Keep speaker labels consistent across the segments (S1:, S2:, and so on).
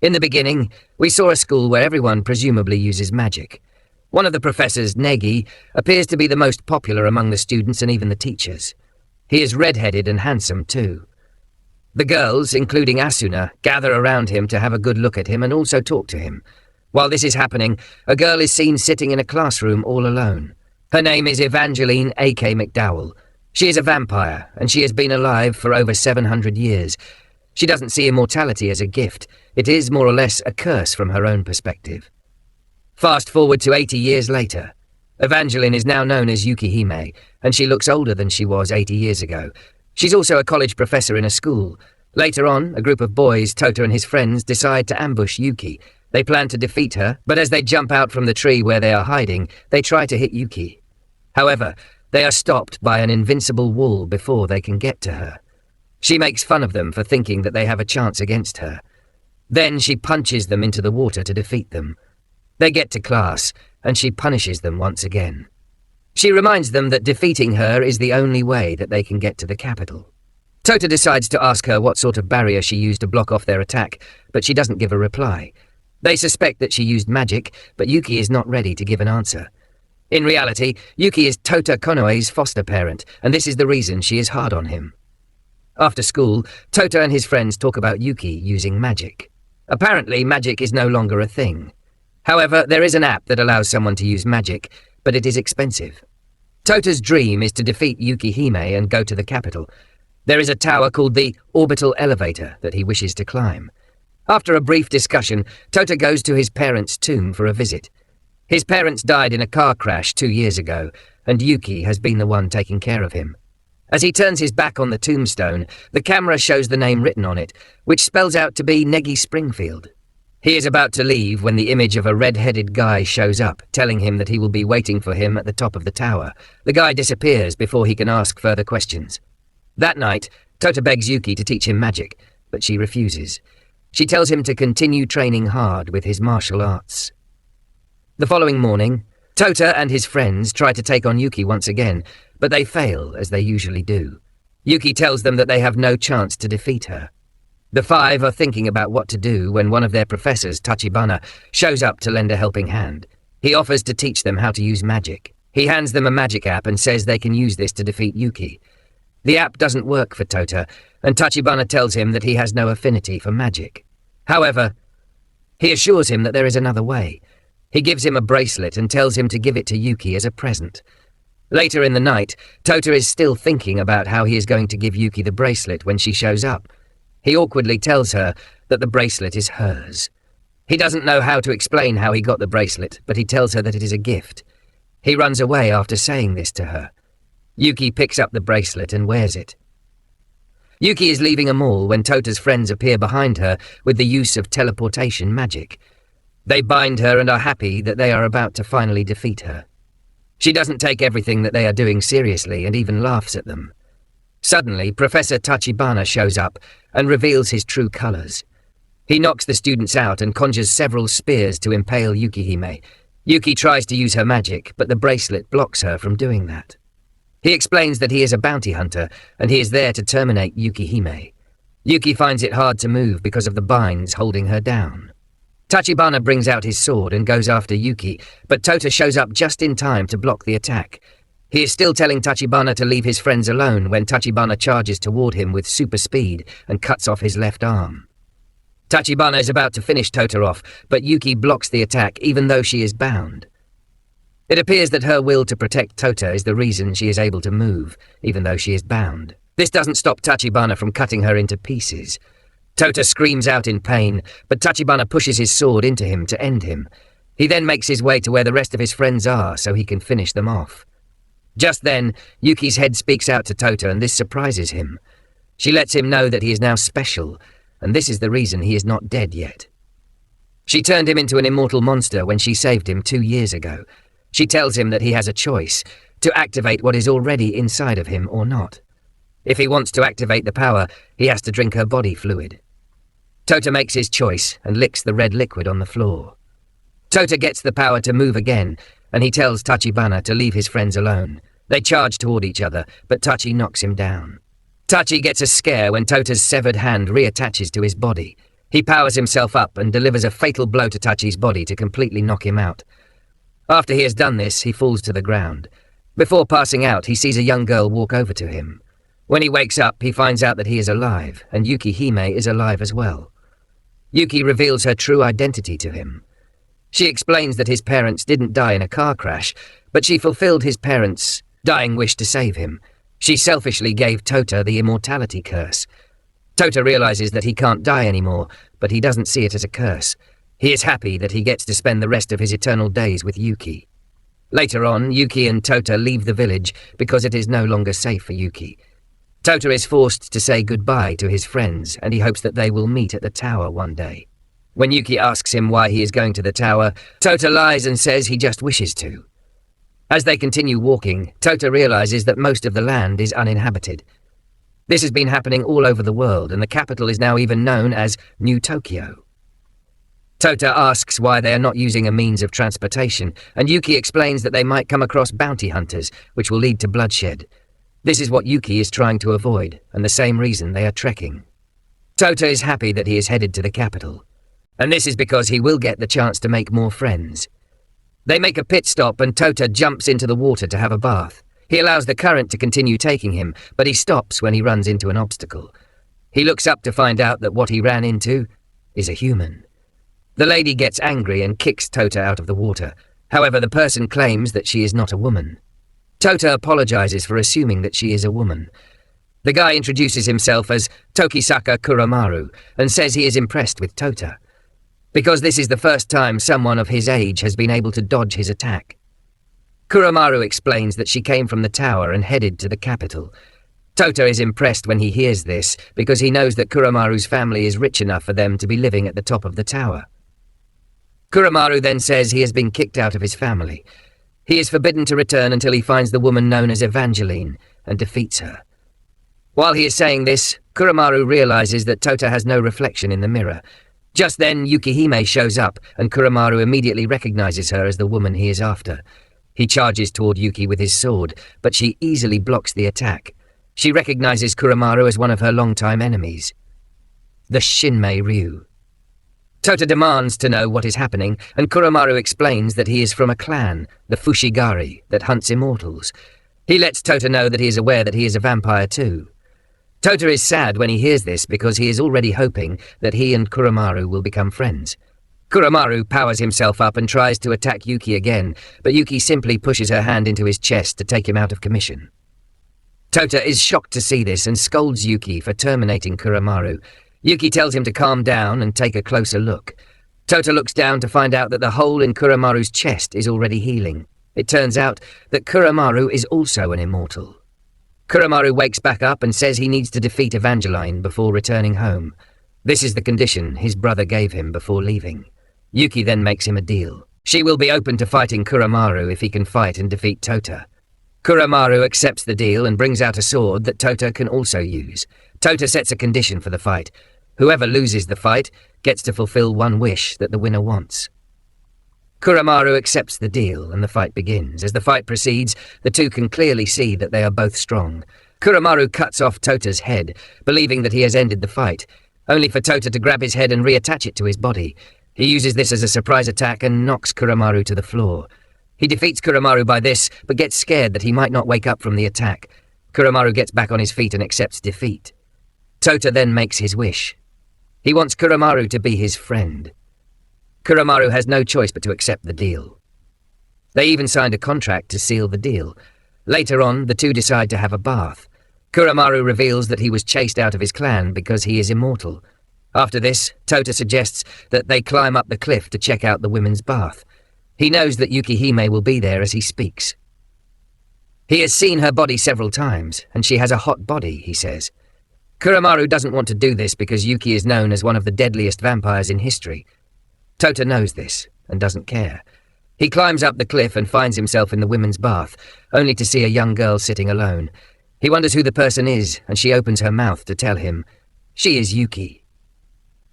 S1: In the beginning, we saw a school where everyone presumably uses magic. One of the professors, Negi, appears to be the most popular among the students and even the teachers. He is red-headed and handsome too. The girls, including Asuna, gather around him to have a good look at him and also talk to him. While this is happening, a girl is seen sitting in a classroom all alone. Her name is Evangeline A.K. McDowell. She is a vampire, and she has been alive for over 700 years. She doesn't see immortality as a gift. It is more or less a curse from her own perspective. Fast forward to 80 years later. Evangeline is now known as Yukihime, and she looks older than she was 80 years ago. She's also a college professor in a school. Later on, a group of boys, Tota and his friends, decide to ambush Yuki. They plan to defeat her, but as they jump out from the tree where they are hiding, they try to hit Yuki. However, they are stopped by an invincible wall before they can get to her. She makes fun of them for thinking that they have a chance against her. Then she punches them into the water to defeat them. They get to class, and she punishes them once again. She reminds them that defeating her is the only way that they can get to the capital. Tota decides to ask her what sort of barrier she used to block off their attack, but she doesn't give a reply. They suspect that she used magic, but Yuki is not ready to give an answer. In reality, Yuki is Tota Konoe's foster parent, and this is the reason she is hard on him. After school, Tota and his friends talk about Yuki using magic. Apparently, magic is no longer a thing. However, there is an app that allows someone to use magic, but it is expensive. Tota's dream is to defeat Yukihime and go to the capital. There is a tower called the Orbital Elevator that he wishes to climb. After a brief discussion, Tota goes to his parents' tomb for a visit. His parents died in a car crash 2 years ago, and Yuki has been the one taking care of him. As he turns his back on the tombstone, the camera shows the name written on it, which spells out to be Negi Springfield. He is about to leave when the image of a red-headed guy shows up, telling him that he will be waiting for him at the top of the tower. The guy disappears before he can ask further questions. That night, Tota begs Yuki to teach him magic, but she refuses. She tells him to continue training hard with his martial arts. The following morning, Tota and his friends try to take on Yuki once again, but they fail, as they usually do. Yuki tells them that they have no chance to defeat her. The five are thinking about what to do when one of their professors, Tachibana, shows up to lend a helping hand. He offers to teach them how to use magic. He hands them a magic app and says they can use this to defeat Yuki. The app doesn't work for Tota, and Tachibana tells him that he has no affinity for magic. However, he assures him that there is another way. He gives him a bracelet and tells him to give it to Yuki as a present. Later in the night, Tota is still thinking about how he is going to give Yuki the bracelet when she shows up. He awkwardly tells her that the bracelet is hers. He doesn't know how to explain how he got the bracelet, but he tells her that it is a gift. He runs away after saying this to her. Yuki picks up the bracelet and wears it. Yuki is leaving a mall when Tota's friends appear behind her with the use of teleportation magic. They bind her and are happy that they are about to finally defeat her. She doesn't take everything that they are doing seriously and even laughs at them. Suddenly, Professor Tachibana shows up and reveals his true colors. He knocks the students out and conjures several spears to impale Yukihime. Yuki tries to use her magic, but the bracelet blocks her from doing that. He explains that he is a bounty hunter, and he is there to terminate Yukihime. Yuki finds it hard to move because of the binds holding her down. Tachibana brings out his sword and goes after Yuki, but Tota shows up just in time to block the attack. He is still telling Tachibana to leave his friends alone when Tachibana charges toward him with super speed and cuts off his left arm. Tachibana is about to finish Tota off, but Yuki blocks the attack even though she is bound. It appears that her will to protect Tota is the reason she is able to move, even though she is bound. This doesn't stop Tachibana from cutting her into pieces. Tota screams out in pain, but Tachibana pushes his sword into him to end him. He then makes his way to where the rest of his friends are so he can finish them off. Just then, Yuki's head speaks out to Tota and this surprises him. She lets him know that he is now special, and this is the reason he is not dead yet. She turned him into an immortal monster when she saved him 2 years ago. She tells him that he has a choice, to activate what is already inside of him or not. If he wants to activate the power, he has to drink her body fluid. Tota makes his choice and licks the red liquid on the floor. Tota gets the power to move again, and he tells Tachibana to leave his friends alone. They charge toward each other, but Tachi knocks him down. Tachi gets a scare when Tota's severed hand reattaches to his body. He powers himself up and delivers a fatal blow to Tachi's body to completely knock him out. After he has done this, he falls to the ground. Before passing out, he sees a young girl walk over to him. When he wakes up, he finds out that he is alive, and Yuki Hime is alive as well. Yuki reveals her true identity to him. She explains that his parents didn't die in a car crash, but she fulfilled his parents' dying wish to save him. She selfishly gave Tota the immortality curse. Tota realizes that he can't die anymore, but he doesn't see it as a curse. He is happy that he gets to spend the rest of his eternal days with Yuki. Later on, Yuki and Tota leave the village because it is no longer safe for Yuki. Tota is forced to say goodbye to his friends, and he hopes that they will meet at the tower one day. When Yuki asks him why he is going to the tower, Tota lies and says he just wishes to. As they continue walking, Tota realizes that most of the land is uninhabited. This has been happening all over the world, and the capital is now even known as New Tokyo. Tota asks why they are not using a means of transportation, and Yuki explains that they might come across bounty hunters, which will lead to bloodshed. This is what Yuki is trying to avoid, and the same reason they are trekking. Tota is happy that he is headed to the capital, and this is because he will get the chance to make more friends. They make a pit stop and Tota jumps into the water to have a bath. He allows the current to continue taking him, but he stops when he runs into an obstacle. He looks up to find out that what he ran into is a human. The lady gets angry and kicks Tota out of the water. However, the person claims that she is not a woman. Tota apologizes for assuming that she is a woman. The guy introduces himself as Tokisaka Kuromaru and says he is impressed with Tota, because this is the first time someone of his age has been able to dodge his attack. Kuromaru explains that she came from the tower and headed to the capital. Tota is impressed when he hears this, because he knows that Kuromaru's family is rich enough for them to be living at the top of the tower. Kuromaru then says he has been kicked out of his family. He is forbidden to return until he finds the woman known as Evangeline and defeats her. While he is saying this, Kuromaru realizes that Tota has no reflection in the mirror. Just then, Yukihime shows up, and Kuromaru immediately recognizes her as the woman he is after. He charges toward Yuki with his sword, but she easily blocks the attack. She recognizes Kuromaru as one of her longtime enemies, the Shinmei Ryu. Tota demands to know what is happening, and Kuromaru explains that he is from a clan, the Fushigari, that hunts immortals. He lets Tota know that he is aware that he is a vampire too. Tota is sad when he hears this because he is already hoping that he and Kuromaru will become friends. Kuromaru powers himself up and tries to attack Yuki again, but Yuki simply pushes her hand into his chest to take him out of commission. Tota is shocked to see this and scolds Yuki for terminating Kuromaru. Yuki tells him to calm down and take a closer look. Tota looks down to find out that the hole in Kuromaru's chest is already healing. It turns out that Kuromaru is also an immortal. Kuromaru wakes back up and says he needs to defeat Evangeline before returning home. This is the condition his brother gave him before leaving. Yuki then makes him a deal. She will be open to fighting Kuromaru if he can fight and defeat Tota. Kuromaru accepts the deal and brings out a sword that Tota can also use. Tota sets a condition for the fight. Whoever loses the fight gets to fulfill one wish that the winner wants. Kuromaru accepts the deal and the fight begins. As the fight proceeds, the two can clearly see that they are both strong. Kuromaru cuts off Tota's head, believing that he has ended the fight, only for Tota to grab his head and reattach it to his body. He uses this as a surprise attack and knocks Kuromaru to the floor. He defeats Kuromaru by this, but gets scared that he might not wake up from the attack. Kuromaru gets back on his feet and accepts defeat. Tota then makes his wish. He wants Kuromaru to be his friend. Kuromaru has no choice but to accept the deal. They even signed a contract to seal the deal. Later on, the two decide to have a bath. Kuromaru reveals that he was chased out of his clan because he is immortal. After this, Tota suggests that they climb up the cliff to check out the women's bath. He knows that Yukihime will be there as he speaks. He has seen her body several times, and she has a hot body, he says. Kuromaru doesn't want to do this because Yuki is known as one of the deadliest vampires in history. Tota knows this, and doesn't care. He climbs up the cliff and finds himself in the women's bath, only to see a young girl sitting alone. He wonders who the person is, and she opens her mouth to tell him. She is Yuki.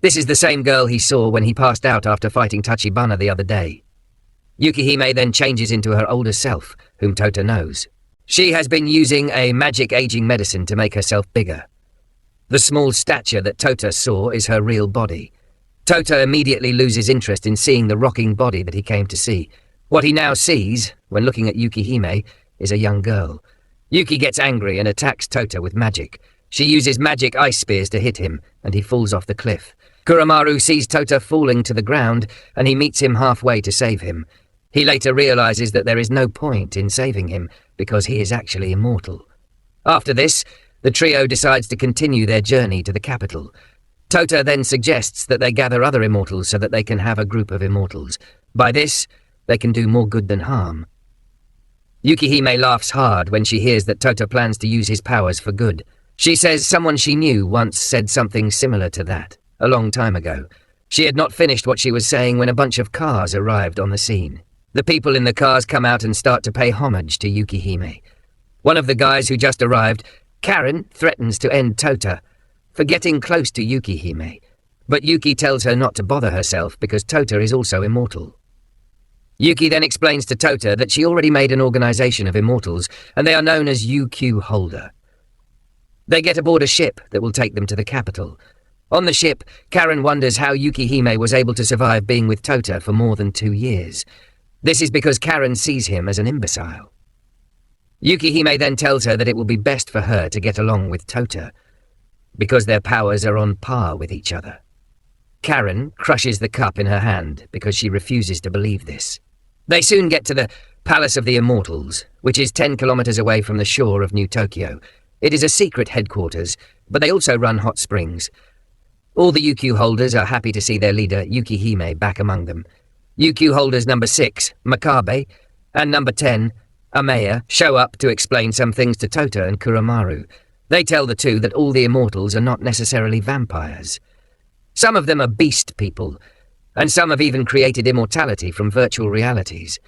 S1: This is the same girl he saw when he passed out after fighting Tachibana the other day. Yukihime then changes into her older self, whom Tota knows. She has been using a magic aging medicine to make herself bigger. The small stature that Tota saw is her real body. Tota immediately loses interest in seeing the rocking body that he came to see. What he now sees, when looking at Yukihime, is a young girl. Yuki gets angry and attacks Tota with magic. She uses magic ice spears to hit him, and he falls off the cliff. Kuromaru sees Tota falling to the ground, and he meets him halfway to save him. He later realizes that there is no point in saving him, because he is actually immortal. After this, the trio decides to continue their journey to the capital. Tota then suggests that they gather other immortals so that they can have a group of immortals. By this, they can do more good than harm. Yukihime laughs hard when she hears that Tota plans to use his powers for good. She says someone she knew once said something similar to that, a long time ago. She had not finished what she was saying when a bunch of cars arrived on the scene. The people in the cars come out and start to pay homage to Yukihime. One of the guys who just arrived, Karen, threatens to end Tota for getting close to Yukihime, but Yuki tells her not to bother herself because Tota is also immortal. Yuki then explains to Tota that she already made an organization of immortals, and they are known as UQ Holder. They get aboard a ship that will take them to the capital. On the ship, Karen wonders how Yukihime was able to survive being with Tota for more than 2 years. This is because Karen sees him as an imbecile. Yukihime then tells her that it will be best for her to get along with Tota, because their powers are on par with each other. Karen crushes the cup in her hand because she refuses to believe this. They soon get to the Palace of the Immortals, which is 10 kilometers away from the shore of New Tokyo. It is a secret headquarters, but they also run hot springs. All the UQ holders are happy to see their leader, Yukihime, back among them. UQ holders number 6, Makabe, and number 10, Amaya, show up to explain some things to Tota and Kuromaru. They tell the two that all the immortals are not necessarily vampires. Some of them are beast people, and some have even created immortality from virtual realities.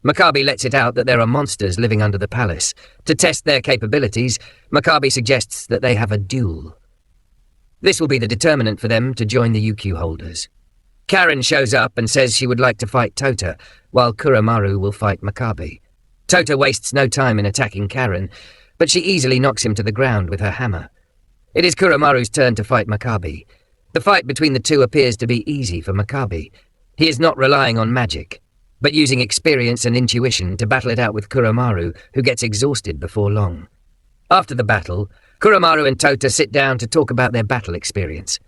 S1: Makabe lets it out that there are monsters living under the palace. To test their capabilities, Makabe suggests that they have a duel. This will be the determinant for them to join the UQ holders. Karen shows up and says she would like to fight Tota, while Kuromaru will fight Makabe. Tota wastes no time in attacking Karen, but she easily knocks him to the ground with her hammer. It is Kuromaru's turn to fight Makabe. The fight between the two appears to be easy for Makabe. He is not relying on magic, but using experience and intuition to battle it out with Kuromaru, who gets exhausted before long. After the battle, Kuromaru and Tota sit down to talk about their battle experience.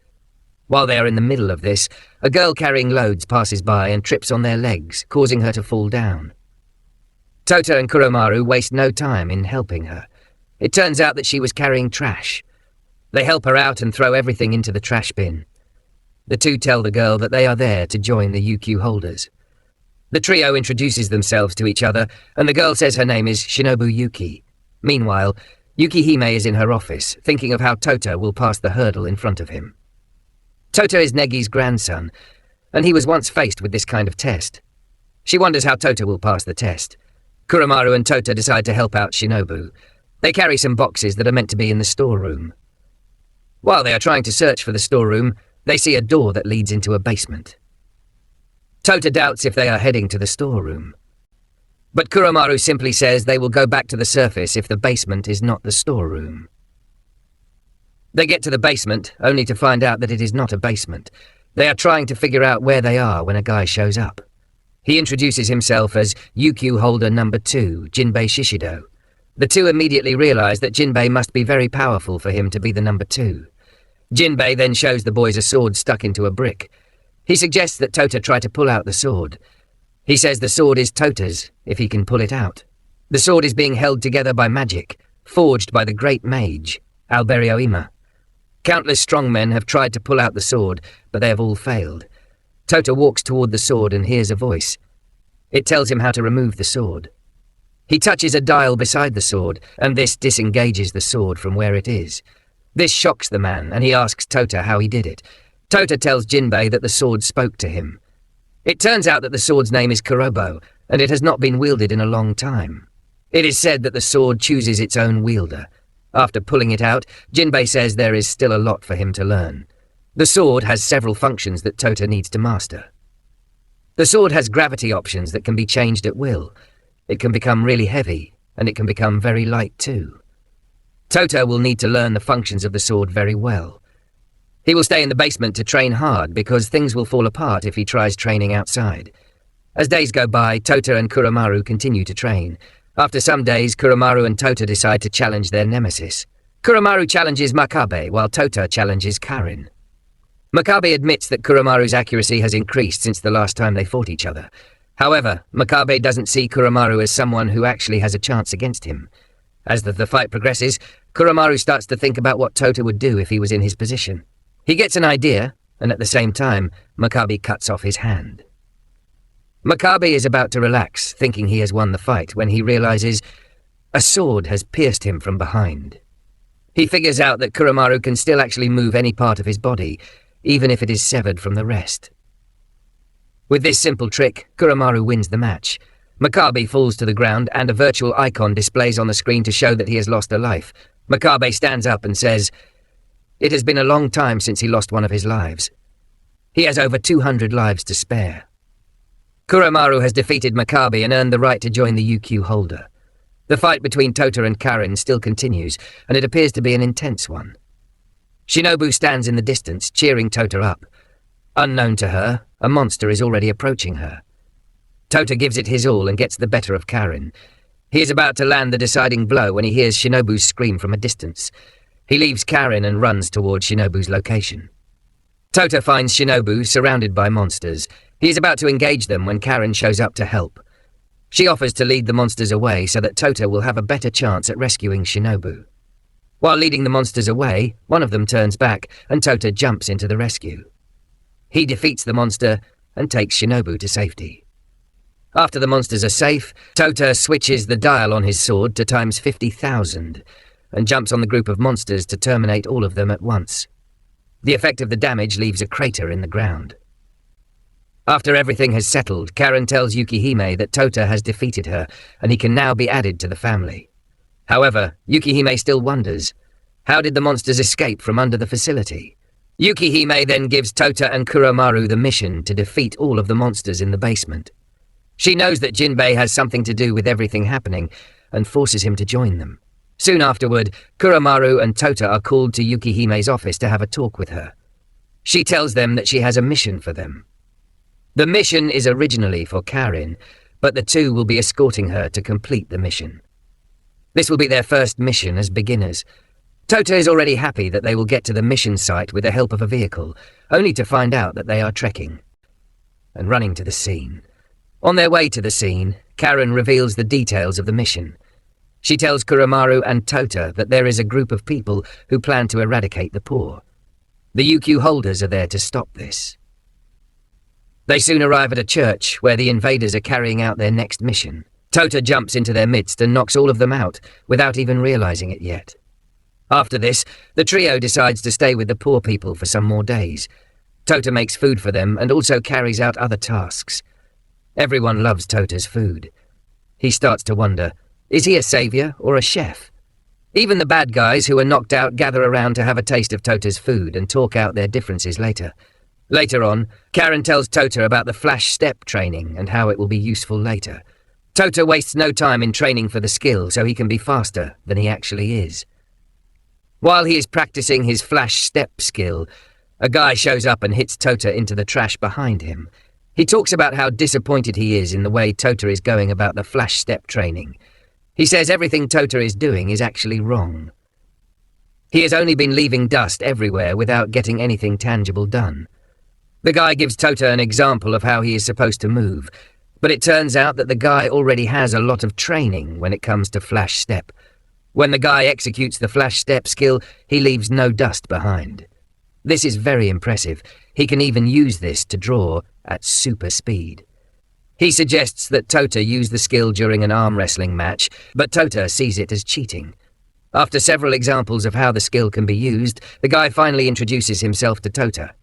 S1: While they are in the middle of this, a girl carrying loads passes by and trips on their legs, causing her to fall down. Tota and Kuromaru waste no time in helping her. It turns out that she was carrying trash. They help her out and throw everything into the trash bin. The two tell the girl that they are there to join the UQ holders. The trio introduces themselves to each other, and the girl says her name is Shinobu Yuki. Meanwhile, Yukihime is in her office, thinking of how Tota will pass the hurdle in front of him. Tota is Negi's grandson, and he was once faced with this kind of test. She wonders how Tota will pass the test. Kuromaru and Tota decide to help out Shinobu. They carry some boxes that are meant to be in the storeroom. While they are trying to search for the storeroom, they see a door that leads into a basement. Tota doubts if they are heading to the storeroom. But Kuromaru simply says they will go back to the surface if the basement is not the storeroom. They get to the basement, only to find out that it is not a basement. They are trying to figure out where they are when a guy shows up. He introduces himself as UQ holder number 2, Jinbei Shishido. The two immediately realize that Jinbei must be very powerful for him to be the number 2. Jinbei then shows the boys a sword stuck into a brick. He suggests that Tota try to pull out the sword. He says the sword is Tota's, if he can pull it out. The sword is being held together by magic, forged by the great mage, Alberio Ima. Countless strongmen have tried to pull out the sword, but they have all failed. Tota walks toward the sword and hears a voice. It tells him how to remove the sword. He touches a dial beside the sword, and this disengages the sword from where it is. This shocks the man, and he asks Tota how he did it. Tota tells Jinbei that the sword spoke to him. It turns out that the sword's name is Kobo, and it has not been wielded in a long time. It is said that the sword chooses its own wielder. After pulling it out, Jinbei says there is still a lot for him to learn. The sword has several functions that Tota needs to master. The sword has gravity options that can be changed at will. It can become really heavy, and it can become very light too. Tota will need to learn the functions of the sword very well. He will stay in the basement to train hard because things will fall apart if he tries training outside. As days go by, Tota and Kuromaru continue to train. After some days, Kuromaru and Tota decide to challenge their nemesis. Kuromaru challenges Makabe, while Tota challenges Karin. Makabe admits that Kuromaru's accuracy has increased since the last time they fought each other. However, Makabe doesn't see Kuromaru as someone who actually has a chance against him. As the fight progresses, Kuromaru starts to think about what Tota would do if he was in his position. He gets an idea, and at the same time, Makabe cuts off his hand. Makabe is about to relax, thinking he has won the fight, when he realizes a sword has pierced him from behind. He figures out that Kuromaru can still actually move any part of his body, even if it is severed from the rest. With this simple trick, Kuromaru wins the match. Makabe falls to the ground and a virtual icon displays on the screen to show that he has lost a life. Makabe stands up and says, "It has been a long time since he lost one of his lives. He has over 200 lives to spare." Kuromaru has defeated Makabe and earned the right to join the UQ holder. The fight between Tota and Karin still continues, and it appears to be an intense one. Shinobu stands in the distance, cheering Tota up. Unknown to her, a monster is already approaching her. Tota gives it his all and gets the better of Karin. He is about to land the deciding blow when he hears Shinobu's scream from a distance. He leaves Karin and runs towards Shinobu's location. Tota finds Shinobu surrounded by monsters. He is about to engage them when Karin shows up to help. She offers to lead the monsters away so that Tota will have a better chance at rescuing Shinobu. While leading the monsters away, one of them turns back and Tota jumps into the rescue. He defeats the monster and takes Shinobu to safety. After the monsters are safe, Tota switches the dial on his sword to times 50,000 and jumps on the group of monsters to terminate all of them at once. The effect of the damage leaves a crater in the ground. After everything has settled, Karin tells Yukihime that Tota has defeated her and he can now be added to the family. However, Yukihime still wonders, how did the monsters escape from under the facility? Yukihime then gives Tota and Kuromaru the mission to defeat all of the monsters in the basement. She knows that Jinbei has something to do with everything happening and forces him to join them. Soon afterward, Kuromaru and Tota are called to Yukihime's office to have a talk with her. She tells them that she has a mission for them. The mission is originally for Karin, but the two will be escorting her to complete the mission. This will be their first mission as beginners. Tota is already happy that they will get to the mission site with the help of a vehicle, only to find out that they are trekking and running to the scene. On their way to the scene, Karin reveals the details of the mission. She tells Kuromaru and Tota that there is a group of people who plan to eradicate the poor. The UQ holders are there to stop this. They soon arrive at a church where the invaders are carrying out their next mission. Tota jumps into their midst and knocks all of them out without even realizing it yet. After this, the trio decides to stay with the poor people for some more days. Tota makes food for them and also carries out other tasks. Everyone loves Tota's food. He starts to wonder, is he a savior or a chef? Even the bad guys who are knocked out gather around to have a taste of Tota's food and talk out their differences later. Later on, Karin tells Tota about the flash step training and how it will be useful later. Tota wastes no time in training for the skill so he can be faster than he actually is. While he is practicing his flash step skill, a guy shows up and hits Tota into the trash behind him. He talks about how disappointed he is in the way Tota is going about the flash step training. He says everything Tota is doing is actually wrong. He has only been leaving dust everywhere without getting anything tangible done. The guy gives Tota an example of how he is supposed to move, but it turns out that the guy already has a lot of training when it comes to flash step. When the guy executes the flash step skill, he leaves no dust behind. This is very impressive. He can even use this to draw at super speed. He suggests that Tota use the skill during an arm wrestling match, but Tota sees it as cheating. After several examples of how the skill can be used, the guy finally introduces himself to Tota.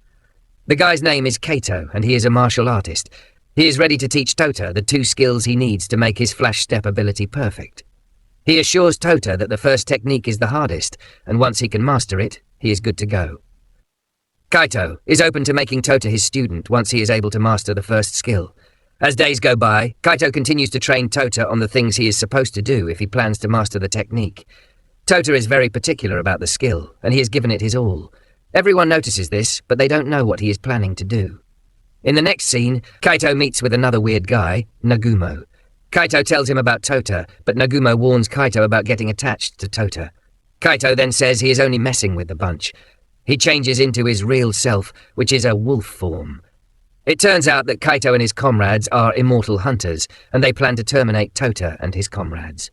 S1: The guy's name is Kato, and he is a martial artist. He is ready to teach Tota the two skills he needs to make his flash step ability perfect. He assures Tota that the first technique is the hardest, and once he can master it, he is good to go. Kaito is open to making Tota his student once he is able to master the first skill. As days go by, Kaito continues to train Tota on the things he is supposed to do if he plans to master the technique. Tota is very particular about the skill, and he has given it his all. Everyone notices this, but they don't know what he is planning to do. In the next scene, Kaito meets with another weird guy, Nagumo. Kaito tells him about Tota, but Nagumo warns Kaito about getting attached to Tota. Kaito then says he is only messing with the bunch. He changes into his real self, which is a wolf form. It turns out that Kaito and his comrades are immortal hunters, and they plan to terminate Tota and his comrades.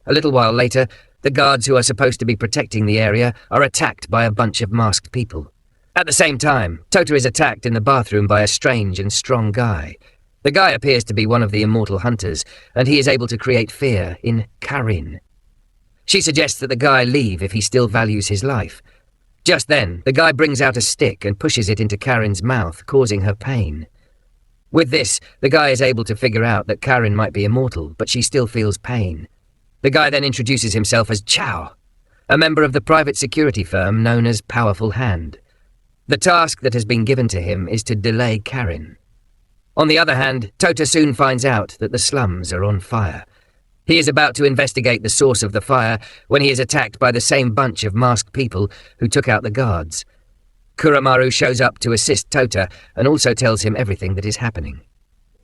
S1: A little while later, the guards who are supposed to be protecting the area are attacked by a bunch of masked people. At the same time, Tota is attacked in the bathroom by a strange and strong guy. The guy appears to be one of the immortal hunters, and he is able to create fear in Karin. She suggests that the guy leave if he still values his life. Just then, the guy brings out a stick and pushes it into Karin's mouth, causing her pain. With this, the guy is able to figure out that Karin might be immortal, but she still feels pain. The guy then introduces himself as Chow, a member of the private security firm known as Powerful Hand. The task that has been given to him is to delay Karin. On the other hand, Tota soon finds out that the slums are on fire. He is about to investigate the source of the fire when he is attacked by the same bunch of masked people who took out the guards. Kuromaru shows up to assist Tota and also tells him everything that is happening.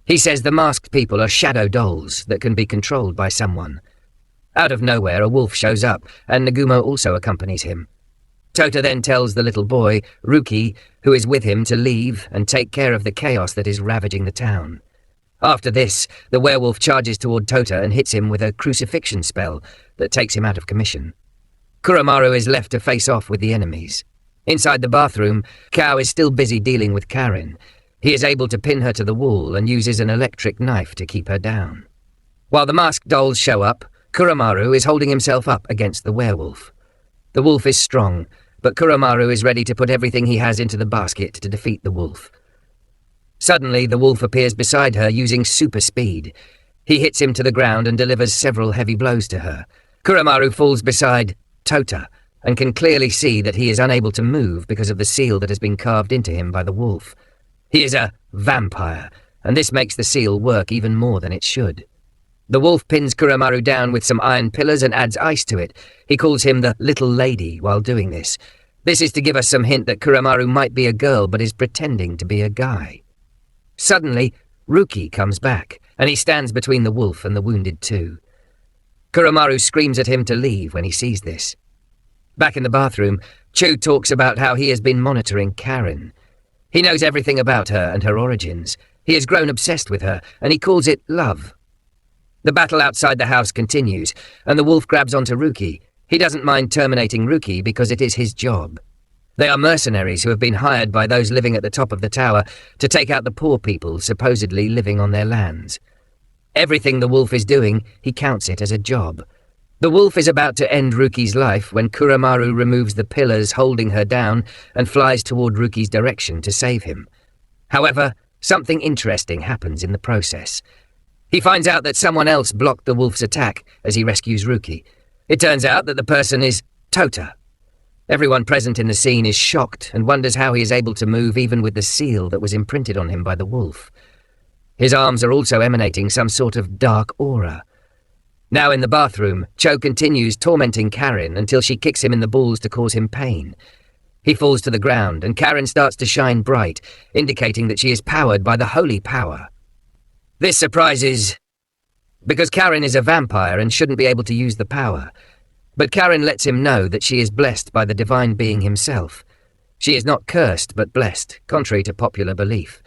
S1: He says the masked people are shadow dolls that can be controlled by someone. Out of nowhere, a wolf shows up, and Nagumo also accompanies him. Tota then tells the little boy, Ruki, who is with him, to leave and take care of the chaos that is ravaging the town. After this, the werewolf charges toward Tota and hits him with a crucifixion spell that takes him out of commission. Kuromaru is left to face off with the enemies. Inside the bathroom, Kao is still busy dealing with Karin. He is able to pin her to the wall and uses an electric knife to keep her down. While the masked dolls show up, Kuromaru is holding himself up against the werewolf. The wolf is strong, but Kuromaru is ready to put everything he has into the basket to defeat the wolf. Suddenly, the wolf appears beside her using super speed. He hits him to the ground and delivers several heavy blows to her. Kuromaru falls beside Tota and can clearly see that he is unable to move because of the seal that has been carved into him by the wolf. He is a vampire, and this makes the seal work even more than it should. The wolf pins Kuromaru down with some iron pillars and adds ice to it. He calls him the little lady while doing this. This is to give us some hint that Kuromaru might be a girl but is pretending to be a guy. Suddenly, Ruki comes back, and he stands between the wolf and the wounded two. Kuromaru screams at him to leave when he sees this. Back in the bathroom, Chu talks about how he has been monitoring Karin. He knows everything about her and her origins. He has grown obsessed with her, and he calls it love. The battle outside the house continues, and the wolf grabs onto Ruki. He doesn't mind terminating Ruki because it is his job. They are mercenaries who have been hired by those living at the top of the tower to take out the poor people supposedly living on their lands. Everything the wolf is doing, he counts it as a job. The wolf is about to end Ruki's life when Kuromaru removes the pillars holding her down and flies toward Ruki's direction to save him. However, something interesting happens in the process. He finds out that someone else blocked the wolf's attack as he rescues Ruki. It turns out that the person is Tota. Everyone present in the scene is shocked and wonders how he is able to move even with the seal that was imprinted on him by the wolf. His arms are also emanating some sort of dark aura. Now in the bathroom, Cho continues tormenting Karin until she kicks him in the balls to cause him pain. He falls to the ground and Karin starts to shine bright, indicating that she is powered by the holy power. This surprises because Karin is a vampire and shouldn't be able to use the power. But Karin lets him know that she is blessed by the divine being himself. She is not cursed, but blessed, contrary to popular belief.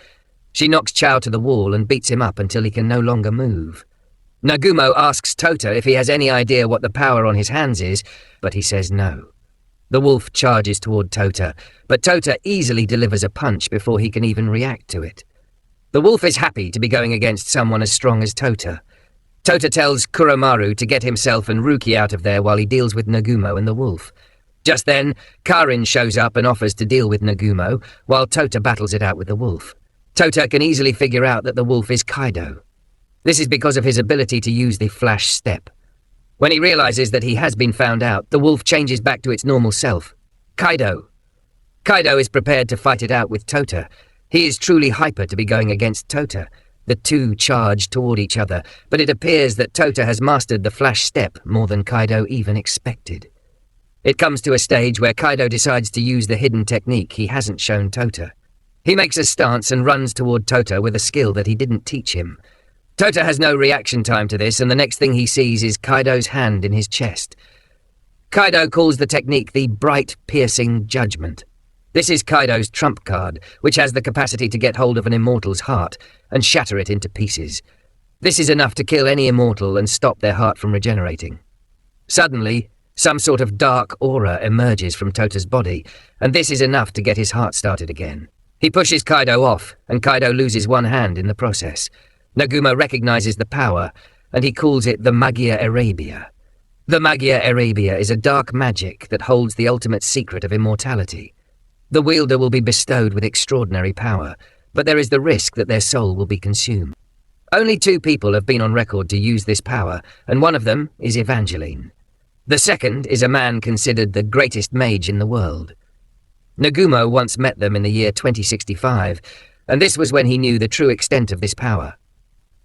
S1: She knocks Chow to the wall and beats him up until he can no longer move. Nagumo asks Tota if he has any idea what the power on his hands is, but he says no. The wolf charges toward Tota, but Tota easily delivers a punch before he can even react to it. The wolf is happy to be going against someone as strong as Tota. Tota tells Kuromaru to get himself and Ruki out of there while he deals with Nagumo and the wolf. Just then, Karin shows up and offers to deal with Nagumo, while Tota battles it out with the wolf. Tota can easily figure out that the wolf is Kaido. This is because of his ability to use the flash step. When he realizes that he has been found out, the wolf changes back to its normal self. Kaido. Kaido is prepared to fight it out with Tota. He is truly hyper to be going against Tota. The two charge toward each other, but it appears that Tota has mastered the flash step more than Kaido even expected. It comes to a stage where Kaido decides to use the hidden technique he hasn't shown Tota. He makes a stance and runs toward Tota with a skill that he didn't teach him. Tota has no reaction time to this, and the next thing he sees is Kaido's hand in his chest. Kaido calls the technique the Bright Piercing Judgment. This is Kaido's trump card, which has the capacity to get hold of an immortal's heart and shatter it into pieces. This is enough to kill any immortal and stop their heart from regenerating. Suddenly, some sort of dark aura emerges from Tota's body, and this is enough to get his heart started again. He pushes Kaido off, and Kaido loses one hand in the process. Nagumo recognizes the power, and he calls it the Magia Erebia. The Magia Erebia is a dark magic that holds the ultimate secret of immortality. The wielder will be bestowed with extraordinary power, but there is the risk that their soul will be consumed. Only 2 people have been on record to use this power, and one of them is Evangeline. The second is a man considered the greatest mage in the world. Nagumo once met them in the year 2065, and this was when he knew the true extent of this power.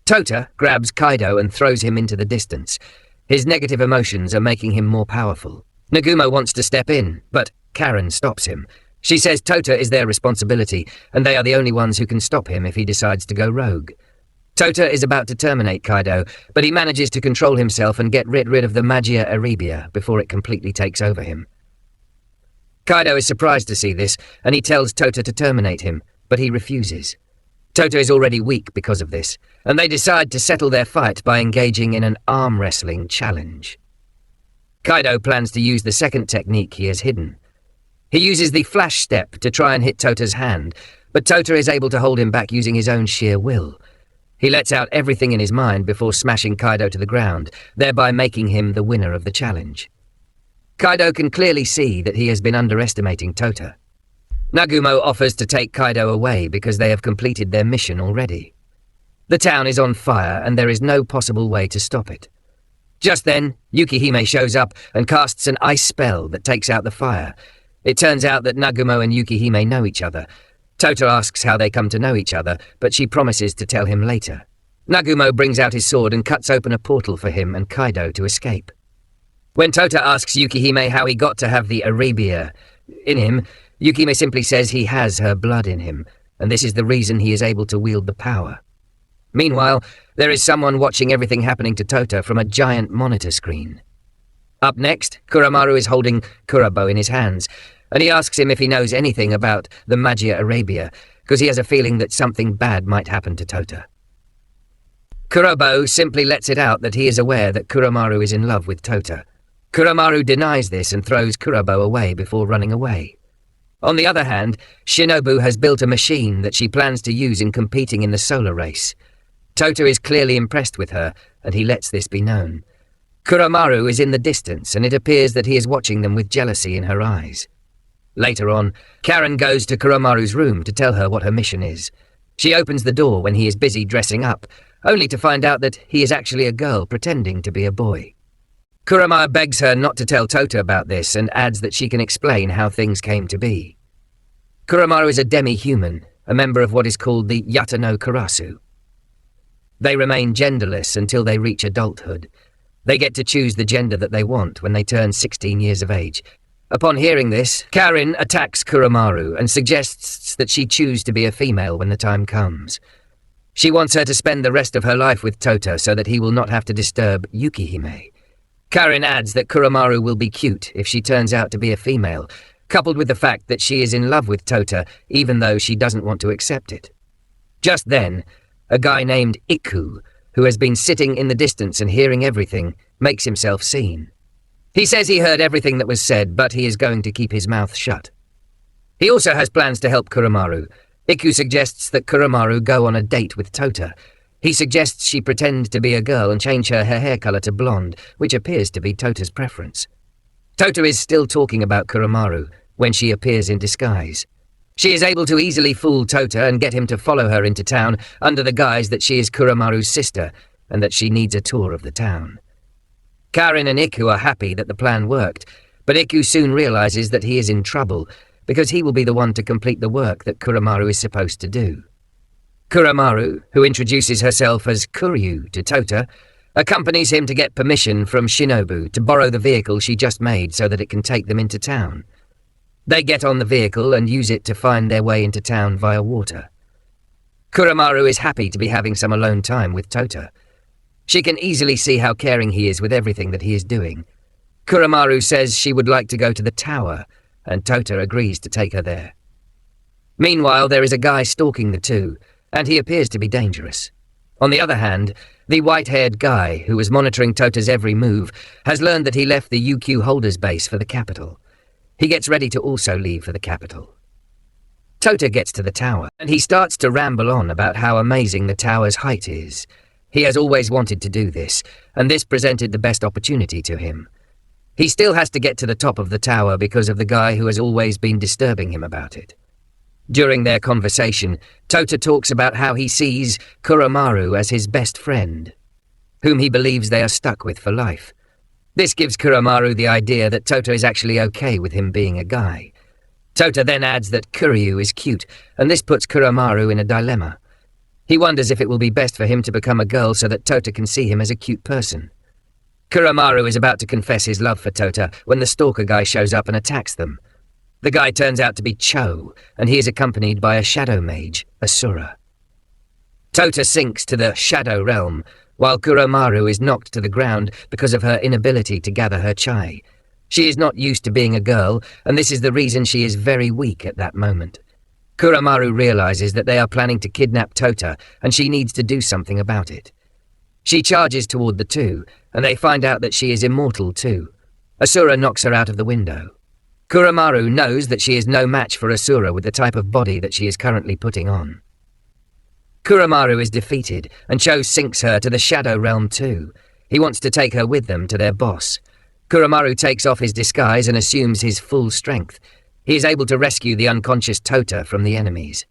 S1: Tota grabs Kaido and throws him into the distance. His negative emotions are making him more powerful. Nagumo wants to step in, but Karen stops him. She says Tota is their responsibility, and they are the only ones who can stop him if he decides to go rogue. Tota is about to terminate Kaido, but he manages to control himself and get rid of the Magia Erebia before it completely takes over him. Kaido is surprised to see this, and he tells Tota to terminate him, but he refuses. Tota is already weak because of this, and they decide to settle their fight by engaging in an arm wrestling challenge. Kaido plans to use the second technique he has hidden. He uses the flash step to try and hit Tota's hand, but Tota is able to hold him back using his own sheer will. He lets out everything in his mind before smashing Kaido to the ground, thereby making him the winner of the challenge. Kaido can clearly see that he has been underestimating Tota. Nagumo offers to take Kaido away because they have completed their mission already. The town is on fire and there is no possible way to stop it. Just then, Yukihime shows up and casts an ice spell that takes out the fire. It turns out that Nagumo and Yukihime know each other. Tota asks how they come to know each other, but she promises to tell him later. Nagumo brings out his sword and cuts open a portal for him and Kaido to escape. When Tota asks Yukihime how he got to have the Erebia in him, Yukihime simply says he has her blood in him, and this is the reason he is able to wield the power. Meanwhile, there is someone watching everything happening to Tota from a giant monitor screen. Up next, Kuromaru is holding Kurobo in his hands, and he asks him if he knows anything about the Magia Erebia, because he has a feeling that something bad might happen to Tota. Kurobo simply lets it out that he is aware that Kuromaru is in love with Tota. Kuromaru denies this and throws Kurobo away before running away. On the other hand, Shinobu has built a machine that she plans to use in competing in the solar race. Tota is clearly impressed with her, and he lets this be known. Kuromaru is in the distance, and it appears that he is watching them with jealousy in her eyes. Later on, Karen goes to Kuromaru's room to tell her what her mission is. She opens the door when he is busy dressing up, only to find out that he is actually a girl pretending to be a boy. Kuromaru begs her not to tell Tota about this and adds that she can explain how things came to be. Kuromaru is a demi-human, a member of what is called the Yata no Karasu. They remain genderless until they reach adulthood. They get to choose the gender that they want when they turn 16 years of age. Upon hearing this, Karen attacks Kuromaru and suggests that she choose to be a female when the time comes. She wants her to spend the rest of her life with Tota so that he will not have to disturb Yukihime. Karen adds that Kuromaru will be cute if she turns out to be a female, coupled with the fact that she is in love with Tota even though she doesn't want to accept it. Just then, a guy named Iku, who has been sitting in the distance and hearing everything, makes himself seen. He says he heard everything that was said, but he is going to keep his mouth shut. He also has plans to help Kuromaru. Iku suggests that Kuromaru go on a date with Tota. He suggests she pretend to be a girl and change her hair color to blonde, which appears to be Tota's preference. Tota is still talking about Kuromaru when she appears in disguise. She is able to easily fool Tota and get him to follow her into town under the guise that she is Kuromaru's sister and that she needs a tour of the town. Karen and Iku are happy that the plan worked, but Iku soon realizes that he is in trouble because he will be the one to complete the work that Kuromaru is supposed to do. Kuromaru, who introduces herself as Kuryu to Tota, accompanies him to get permission from Shinobu to borrow the vehicle she just made so that it can take them into town. They get on the vehicle and use it to find their way into town via water. Kuromaru is happy to be having some alone time with Tota. She can easily see how caring he is with everything that he is doing. Kuromaru says she would like to go to the tower, and Tota agrees to take her there. Meanwhile, there is a guy stalking the two, and he appears to be dangerous. On the other hand, the white-haired guy, who was monitoring Tota's every move, has learned that he left the UQ Holders base for the capital. He gets ready to also leave for the capital. Tota gets to the tower, and he starts to ramble on about how amazing the tower's height is. He has always wanted to do this, and this presented the best opportunity to him. He still has to get to the top of the tower because of the guy who has always been disturbing him about it. During their conversation, Tota talks about how he sees Kuromaru as his best friend, whom he believes they are stuck with for life. This gives Kuromaru the idea that Tota is actually okay with him being a guy. Tota then adds that Kuryu is cute, and this puts Kuromaru in a dilemma. He wonders if it will be best for him to become a girl so that Tota can see him as a cute person. Kuromaru is about to confess his love for Tota when the stalker guy shows up and attacks them. The guy turns out to be Cho, and he is accompanied by a shadow mage, Asura. Tota sinks to the shadow realm, while Kuromaru is knocked to the ground because of her inability to gather her chai. She is not used to being a girl, and this is the reason she is very weak at that moment. Kuromaru realizes that they are planning to kidnap Tota, and she needs to do something about it. She charges toward the two, and they find out that she is immortal too. Asura knocks her out of the window. Kuromaru knows that she is no match for Asura with the type of body that she is currently putting on. Kuromaru is defeated, and Cho sinks her to the Shadow Realm too. He wants to take her with them to their boss. Kuromaru takes off his disguise and assumes his full strength. He is able to rescue the unconscious Tota from the enemies.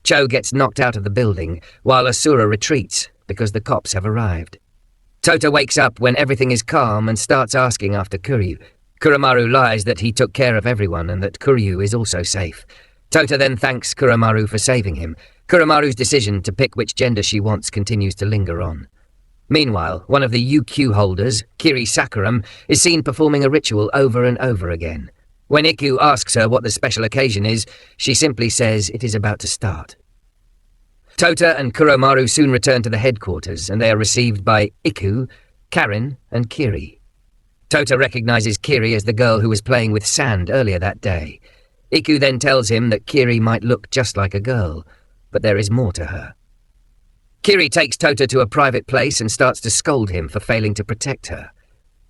S1: Cho gets knocked out of the building, while Asura retreats because the cops have arrived. Tota wakes up when everything is calm and starts asking after Kuryu. Kuromaru lies that he took care of everyone and that Kuryu is also safe. Tota then thanks Kuromaru for saving him. Kuromaru's decision to pick which gender she wants continues to linger on. Meanwhile, one of the UQ holders, Kiri Sakuram, is seen performing a ritual over and over again. When Iku asks her what the special occasion is, she simply says it is about to start. Tota and Kuromaru soon return to the headquarters, and they are received by Iku, Karin, and Kiri. Tota recognizes Kiri as the girl who was playing with sand earlier that day. Iku then tells him that Kiri might look just like a girl, but there is more to her. Kiri takes Tota to a private place and starts to scold him for failing to protect her.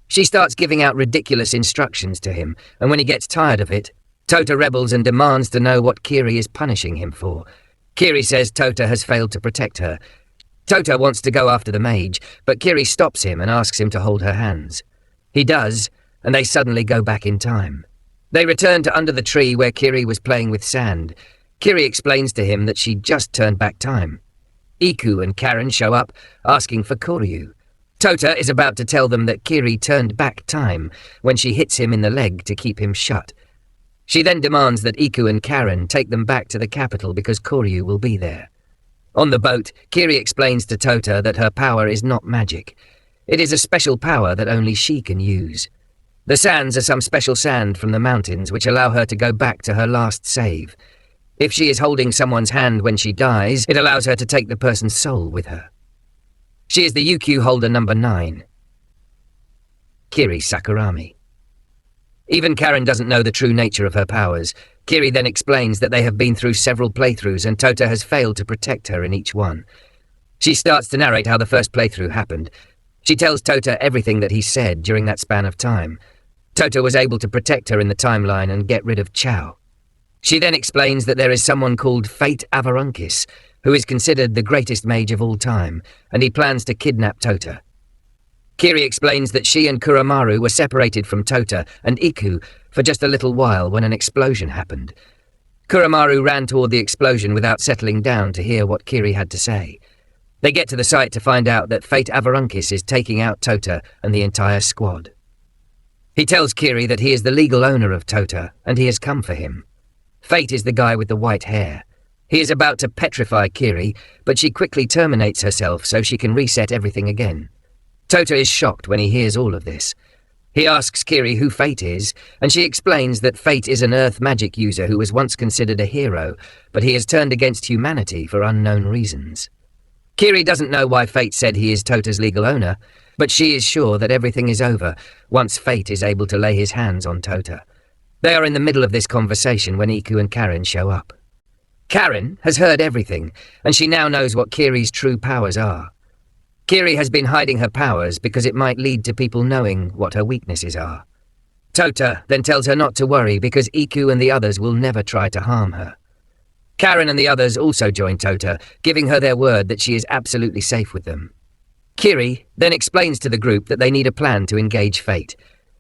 S1: She starts giving out ridiculous instructions to him, and when he gets tired of it, Tota rebels and demands to know what Kiri is punishing him for. Kiri says Tota has failed to protect her. Tota wants to go after the mage, but Kiri stops him and asks him to hold her hands. He does, and they suddenly go back in time. They return to under the tree where Kiri was playing with sand. Kiri explains to him that she just turned back time. Iku and Karin show up, asking for Kuryu. Tota is about to tell them that Kiri turned back time when she hits him in the leg to keep him shut. She then demands that Iku and Karin take them back to the capital because Kuryu will be there. On the boat, Kiri explains to Tota that her power is not magic. It is a special power that only she can use. The sands are some special sand from the mountains which allow her to go back to her last save. If she is holding someone's hand when she dies, it allows her to take the person's soul with her. She is the UQ holder number 9. Kiri Sakurami. Even Karin doesn't know the true nature of her powers. Kiri then explains that they have been through several playthroughs and Tota has failed to protect her in each one. She starts to narrate how the first playthrough happened. She tells Tota everything that he said during that span of time. Tota was able to protect her in the timeline and get rid of Chao. She then explains that there is someone called Fate Avarunkis, who is considered the greatest mage of all time, and he plans to kidnap Tota. Kiri explains that she and Kuromaru were separated from Tota and Iku for just a little while when an explosion happened. Kuromaru ran toward the explosion without settling down to hear what Kiri had to say. They get to the site to find out that Fate Avarunkis is taking out Tota and the entire squad. He tells Kiri that he is the legal owner of Tota and he has come for him. Fate is the guy with the white hair. He is about to petrify Kiri, but she quickly terminates herself so she can reset everything again. Tota is shocked when he hears all of this. He asks Kiri who Fate is, and she explains that Fate is an earth magic user who was once considered a hero, but he has turned against humanity for unknown reasons. Kiri doesn't know why Fate said he is Tota's legal owner, but she is sure that everything is over once Fate is able to lay his hands on Tota. They are in the middle of this conversation when Iku and Karen show up. Karen has heard everything, and she now knows what Kiri's true powers are. Kiri has been hiding her powers because it might lead to people knowing what her weaknesses are. Tota then tells her not to worry because Iku and the others will never try to harm her. Karen and the others also join Tota, giving her their word that she is absolutely safe with them. Kiri then explains to the group that they need a plan to engage Fate.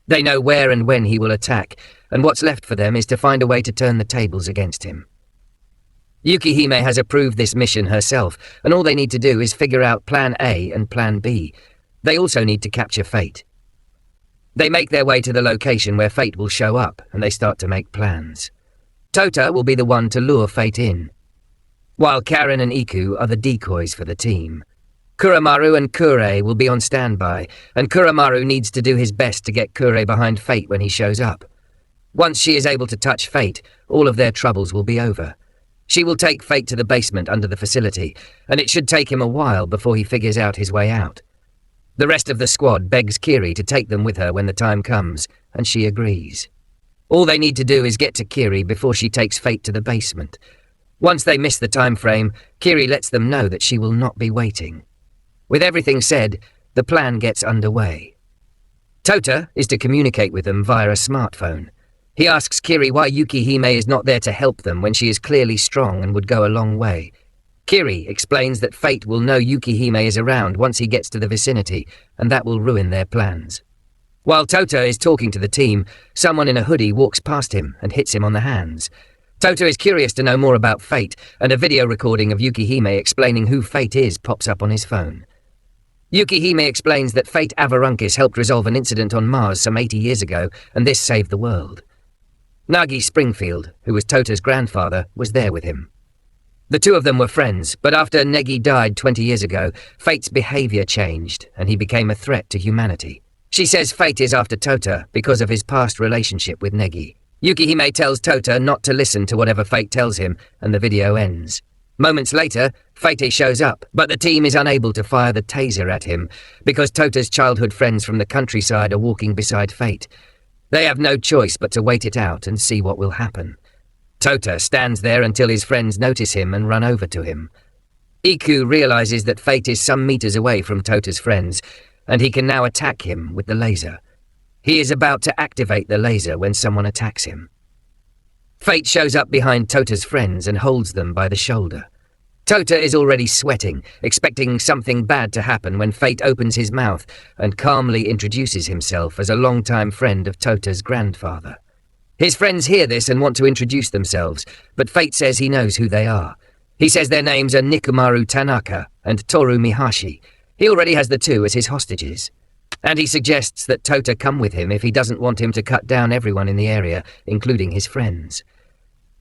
S1: They know where and when he will attack, and what's left for them is to find a way to turn the tables against him. Yukihime has approved this mission herself, and all they need to do is figure out Plan A and Plan B. They also need to capture Fate. They make their way to the location where Fate will show up, and they start to make plans. Tota will be the one to lure Fate in, while Karen and Iku are the decoys for the team. Kuromaru and Kure will be on standby, and Kuromaru needs to do his best to get Kure behind Fate when he shows up. Once she is able to touch Fate, all of their troubles will be over. She will take Fate to the basement under the facility, and it should take him a while before he figures out his way out. The rest of the squad begs Kiri to take them with her when the time comes, and she agrees. All they need to do is get to Kiri before she takes Fate to the basement. Once they miss the time frame, Kiri lets them know that she will not be waiting. With everything said, the plan gets underway. Tota is to communicate with them via a smartphone. He asks Kiri why Yukihime is not there to help them when she is clearly strong and would go a long way. Kiri explains that Fate will know Yukihime is around once he gets to the vicinity, and that will ruin their plans. While Tota is talking to the team, someone in a hoodie walks past him and hits him on the hands. Tota is curious to know more about Fate, and a video recording of Yukihime explaining who Fate is pops up on his phone. Yukihime explains that Fate Avarunkis helped resolve an incident on Mars some 80 years ago, and this saved the world. Nagi Springfield, who was Tota's grandfather, was there with him. The two of them were friends, but after Negi died 20 years ago, Fate's behavior changed, and he became a threat to humanity. She says Fate is after Tota because of his past relationship with Negi. Yukihime tells Tota not to listen to whatever Fate tells him, and the video ends. Moments later, Fate shows up, but the team is unable to fire the taser at him because Tota's childhood friends from the countryside are walking beside Fate. They have no choice but to wait it out and see what will happen. Tota stands there until his friends notice him and run over to him. Iku realizes that Fate is some meters away from Tota's friends, and he can now attack him with the laser. He is about to activate the laser when someone attacks him. Fate shows up behind Tota's friends and holds them by the shoulder. Tota is already sweating, expecting something bad to happen when Fate opens his mouth and calmly introduces himself as a longtime friend of Tota's grandfather. His friends hear this and want to introduce themselves, but Fate says he knows who they are. He says their names are Nikumaru Tanaka and Toru Mihashi. He already has the two as his hostages. And he suggests that Tota come with him if he doesn't want him to cut down everyone in the area, including his friends.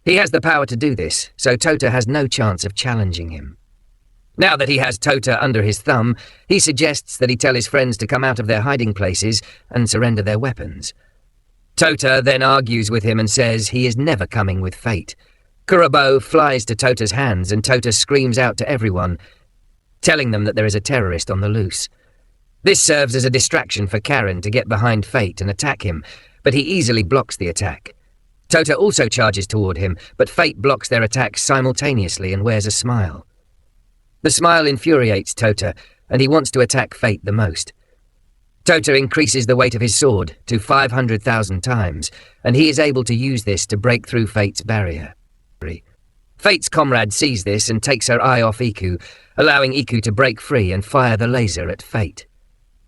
S1: He has the power to do this, so Tota has no chance of challenging him. Now that he has Tota under his thumb, he suggests that he tell his friends to come out of their hiding places and surrender their weapons. Tota then argues with him and says he is never coming with Fate. Kurobo flies to Tota's hands and Tota screams out to everyone, telling them that there is a terrorist on the loose. This serves as a distraction for Karen to get behind Fate and attack him, but he easily blocks the attack. Tota also charges toward him, but Fate blocks their attacks simultaneously and wears a smile. The smile infuriates Tota, and he wants to attack Fate the most. Tota increases the weight of his sword to 500,000 times, and he is able to use this to break through Fate's barrier. Fate's comrade sees this and takes her eye off Iku, allowing Iku to break free and fire the laser at Fate.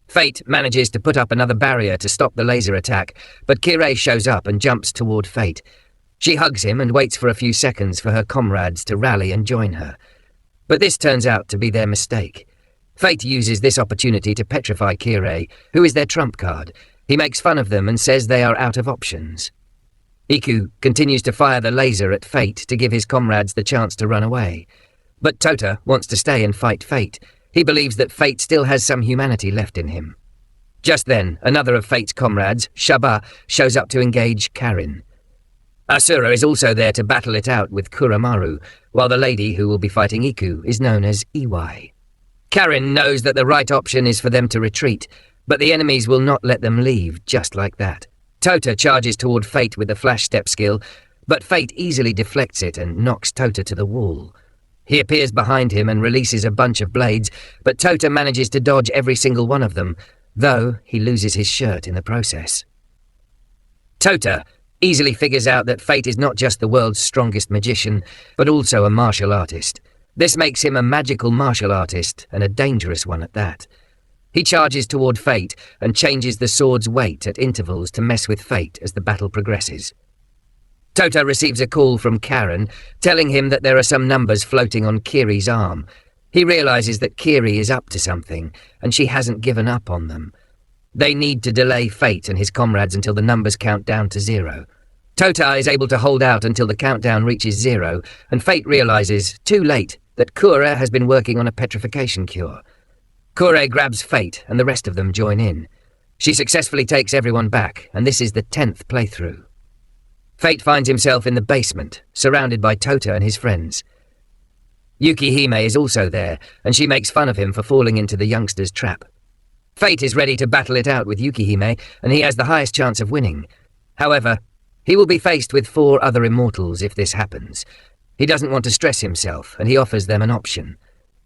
S1: Fate manages to put up another barrier to stop the laser attack, but Kiri shows up and jumps toward Fate. She hugs him and waits for a few seconds for her comrades to rally and join her. But this turns out to be their mistake. Fate uses this opportunity to petrify Kiri, who is their trump card. He makes fun of them and says they are out of options. Iku continues to fire the laser at Fate to give his comrades the chance to run away. But Tota wants to stay and fight Fate. He believes that Fate still has some humanity left in him. Just then, another of Fate's comrades, Shaba, shows up to engage Karin. Asura is also there to battle it out with Kuromaru, while the lady who will be fighting Iku is known as Iwai. Karin knows that the right option is for them to retreat, but the enemies will not let them leave just like that. Tota charges toward Fate with the flash step skill, but Fate easily deflects it and knocks Tota to the wall. He appears behind him and releases a bunch of blades, but Tota manages to dodge every single one of them, though he loses his shirt in the process. Tota easily figures out that Fate is not just the world's strongest magician, but also a martial artist. This makes him a magical martial artist, and a dangerous one at that. He charges toward Fate and changes the sword's weight at intervals to mess with Fate as the battle progresses. Tota receives a call from Karin, telling him that there are some numbers floating on Kiri's arm. He realizes that Kiri is up to something, and she hasn't given up on them. They need to delay Fate and his comrades until the numbers count down to 0. Tota is able to hold out until the countdown reaches 0, and Fate realizes, too late, that Kure has been working on a petrification cure. Kure grabs Fate, and the rest of them join in. She successfully takes everyone back, and this is the 10th playthrough. Fate finds himself in the basement, surrounded by Tota and his friends. Yukihime is also there, and she makes fun of him for falling into the youngster's trap. Fate is ready to battle it out with Yukihime, and he has the highest chance of winning. However, he will be faced with 4 other immortals if this happens. He doesn't want to stress himself, and he offers them an option.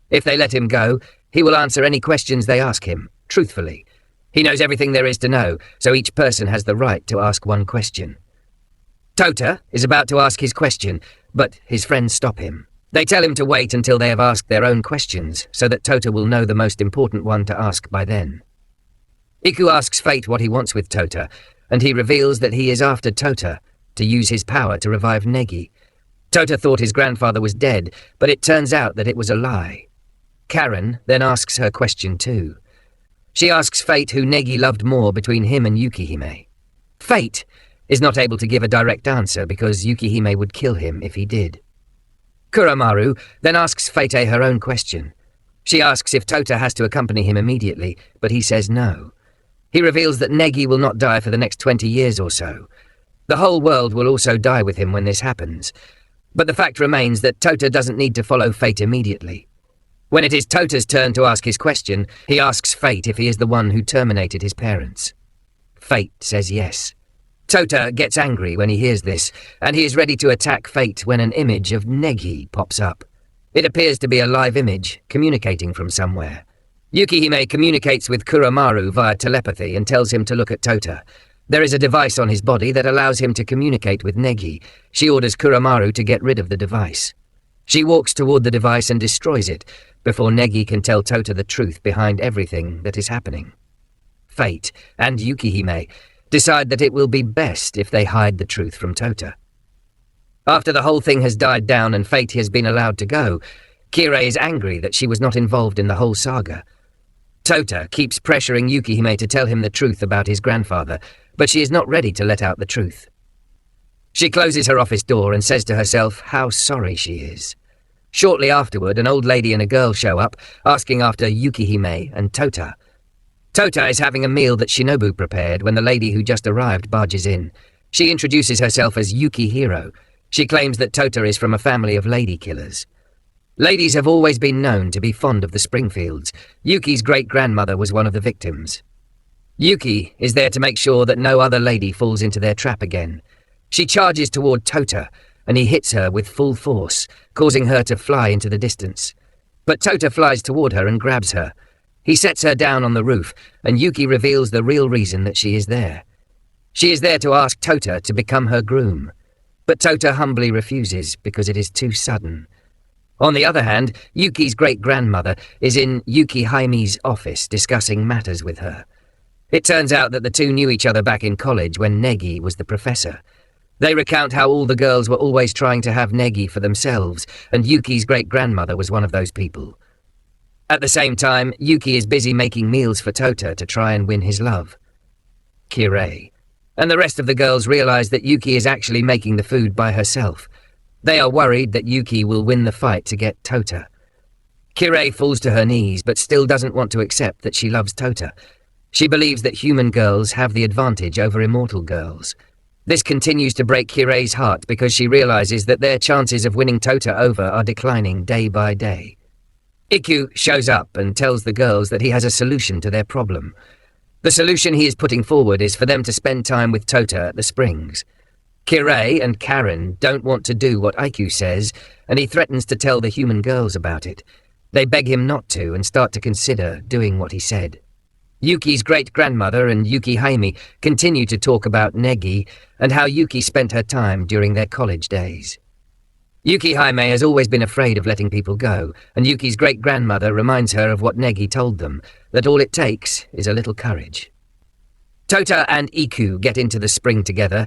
S1: If they let him go, he will answer any questions they ask him, truthfully. He knows everything there is to know, so each person has the right to ask one question. Tota is about to ask his question, but his friends stop him. They tell him to wait until they have asked their own questions, so that Tota will know the most important one to ask by then. Iku asks Fate what he wants with Tota, and he reveals that he is after Tota, to use his power to revive Negi. Tota thought his grandfather was dead, but it turns out that it was a lie. Karin then asks her question too. She asks Fate who Negi loved more between him and Yukihime. Fate is not able to give a direct answer because Yukihime would kill him if he did. Kuromaru then asks Fate her own question. She asks if Tota has to accompany him immediately, but he says no. He reveals that Negi will not die for the next 20 years or so. The whole world will also die with him when this happens. But the fact remains that Tota doesn't need to follow Fate immediately. When it is Tota's turn to ask his question, he asks Fate if he is the one who terminated his parents. Fate says yes. Tota gets angry when he hears this, and he is ready to attack Fate when an image of Negi pops up. It appears to be a live image, communicating from somewhere. Yukihime communicates with Kuromaru via telepathy and tells him to look at Tota. There is a device on his body that allows him to communicate with Negi. She orders Kuromaru to get rid of the device. She walks toward the device and destroys it, before Negi can tell Tota the truth behind everything that is happening. Fate and Yukihime decide that it will be best if they hide the truth from Tota. After the whole thing has died down and Fate has been allowed to go, Kiri is angry that she was not involved in the whole saga. Tota keeps pressuring Yukihime to tell him the truth about his grandfather, but she is not ready to let out the truth. She closes her office door and says to herself how sorry she is. Shortly afterward, an old lady and a girl show up, asking after Yukihime and Tota. Tota is having a meal that Shinobu prepared when the lady who just arrived barges in. She introduces herself as Yukihiro. She claims that Tota is from a family of lady killers. Ladies have always been known to be fond of the Springfields. Yuki's great-grandmother was one of the victims. Yuki is there to make sure that no other lady falls into their trap again. She charges toward Tota, and he hits her with full force, causing her to fly into the distance. But Tota flies toward her and grabs her. He sets her down on the roof, and Yuki reveals the real reason that she is there. She is there to ask Tota to become her groom. But Tota humbly refuses because it is too sudden. On the other hand, Yuki's great-grandmother is in Yukihime's office discussing matters with her. It turns out that the two knew each other back in college when Negi was the professor. They recount how all the girls were always trying to have Negi for themselves, and Yuki's great-grandmother was one of those people. At the same time, Yuki is busy making meals for Tota to try and win his love. Kiri and the rest of the girls realize that Yuki is actually making the food by herself. They are worried that Yuki will win the fight to get Tota. Kiri falls to her knees but still doesn't want to accept that she loves Tota. She believes that human girls have the advantage over immortal girls. This continues to break Kiri's heart because she realizes that their chances of winning Tota over are declining day by day. Haikyuu shows up and tells the girls that he has a solution to their problem. The solution he is putting forward is for them to spend time with Tota at the springs. Kiri and Karen don't want to do what Haikyuu says, and he threatens to tell the human girls about it. They beg him not to and start to consider doing what he said. Yuki's great-grandmother and Yuki Haime continue to talk about Negi and how Yuki spent her time during their college days. Yuki Haime has always been afraid of letting people go, and Yuki's great-grandmother reminds her of what Negi told them, that all it takes is a little courage. Tota and Haikyuu get into the spring together,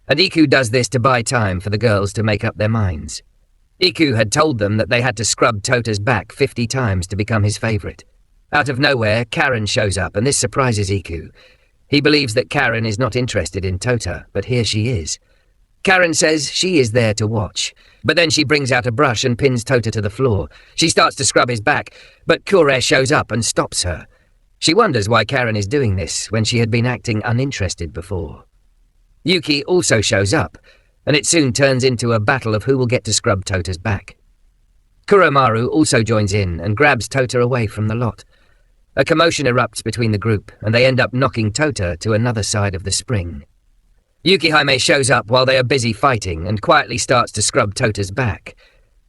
S1: and Haikyuu does this to buy time for the girls to make up their minds. Haikyuu had told them that they had to scrub Tota's back 50 times to become his favourite. Out of nowhere, Karen shows up, and this surprises Haikyuu. He believes that Karen is not interested in Tota, but here she is. Karen says she is there to watch, but then she brings out a brush and pins Tota to the floor. She starts to scrub his back, but Kure shows up and stops her. She wonders why Karen is doing this when she had been acting uninterested before. Yuki also shows up, and it soon turns into a battle of who will get to scrub Tota's back. Kuromaru also joins in and grabs Tota away from the lot. A commotion erupts between the group, and they end up knocking Tota to another side of the spring. Yuki Haime shows up while they are busy fighting and quietly starts to scrub Tota's back.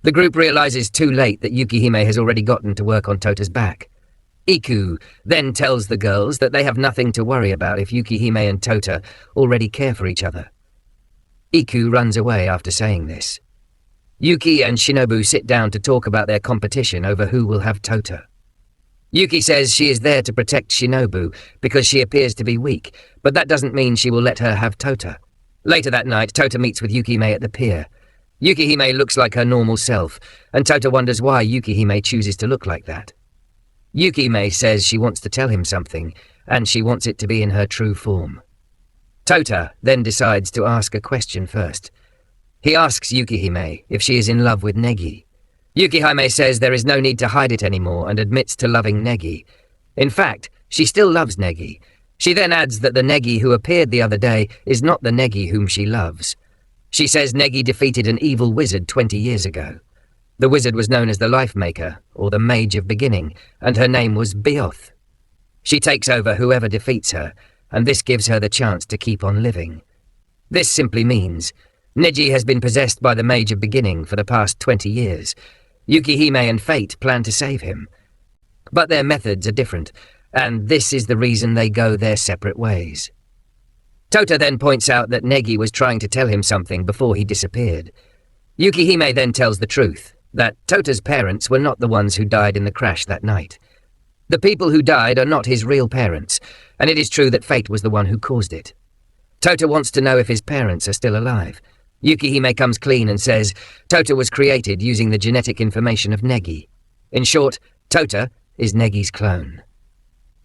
S1: The group realizes too late that Yuki Hime has already gotten to work on Tota's back. Haikyuu then tells the girls that they have nothing to worry about if Yuki Hime and Tota already care for each other. Haikyuu runs away after saying this. Yuki and Shinobu sit down to talk about their competition over who will have Tota. Yuki says she is there to protect Shinobu because she appears to be weak, but that doesn't mean she will let her have Tota. Later that night, Tota meets with Yukihime at the pier. Yukihime looks like her normal self, and Tota wonders why Yukihime chooses to look like that. Yukihime says she wants to tell him something, and she wants it to be in her true form. Tota then decides to ask a question first. He asks Yukihime if she is in love with Negi. Yukihime says there is no need to hide it anymore and admits to loving Negi. In fact, she still loves Negi. She then adds that the Negi who appeared the other day is not the Negi whom she loves. She says Negi defeated an evil wizard 20 years ago. The wizard was known as the Life Maker, or the Mage of Beginning, and her name was Bioth. She takes over whoever defeats her, and this gives her the chance to keep on living. This simply means Neji has been possessed by the Mage of Beginning for the past 20 years. Yukihime and Fate plan to save him. But their methods are different, and this is the reason they go their separate ways. Tota then points out that Negi was trying to tell him something before he disappeared. Yukihime then tells the truth, that Tota's parents were not the ones who died in the crash that night. The people who died are not his real parents, and it is true that Fate was the one who caused it. Tota wants to know if his parents are still alive. Yukihime comes clean and says Tota was created using the genetic information of Negi. In short, Tota is Negi's clone.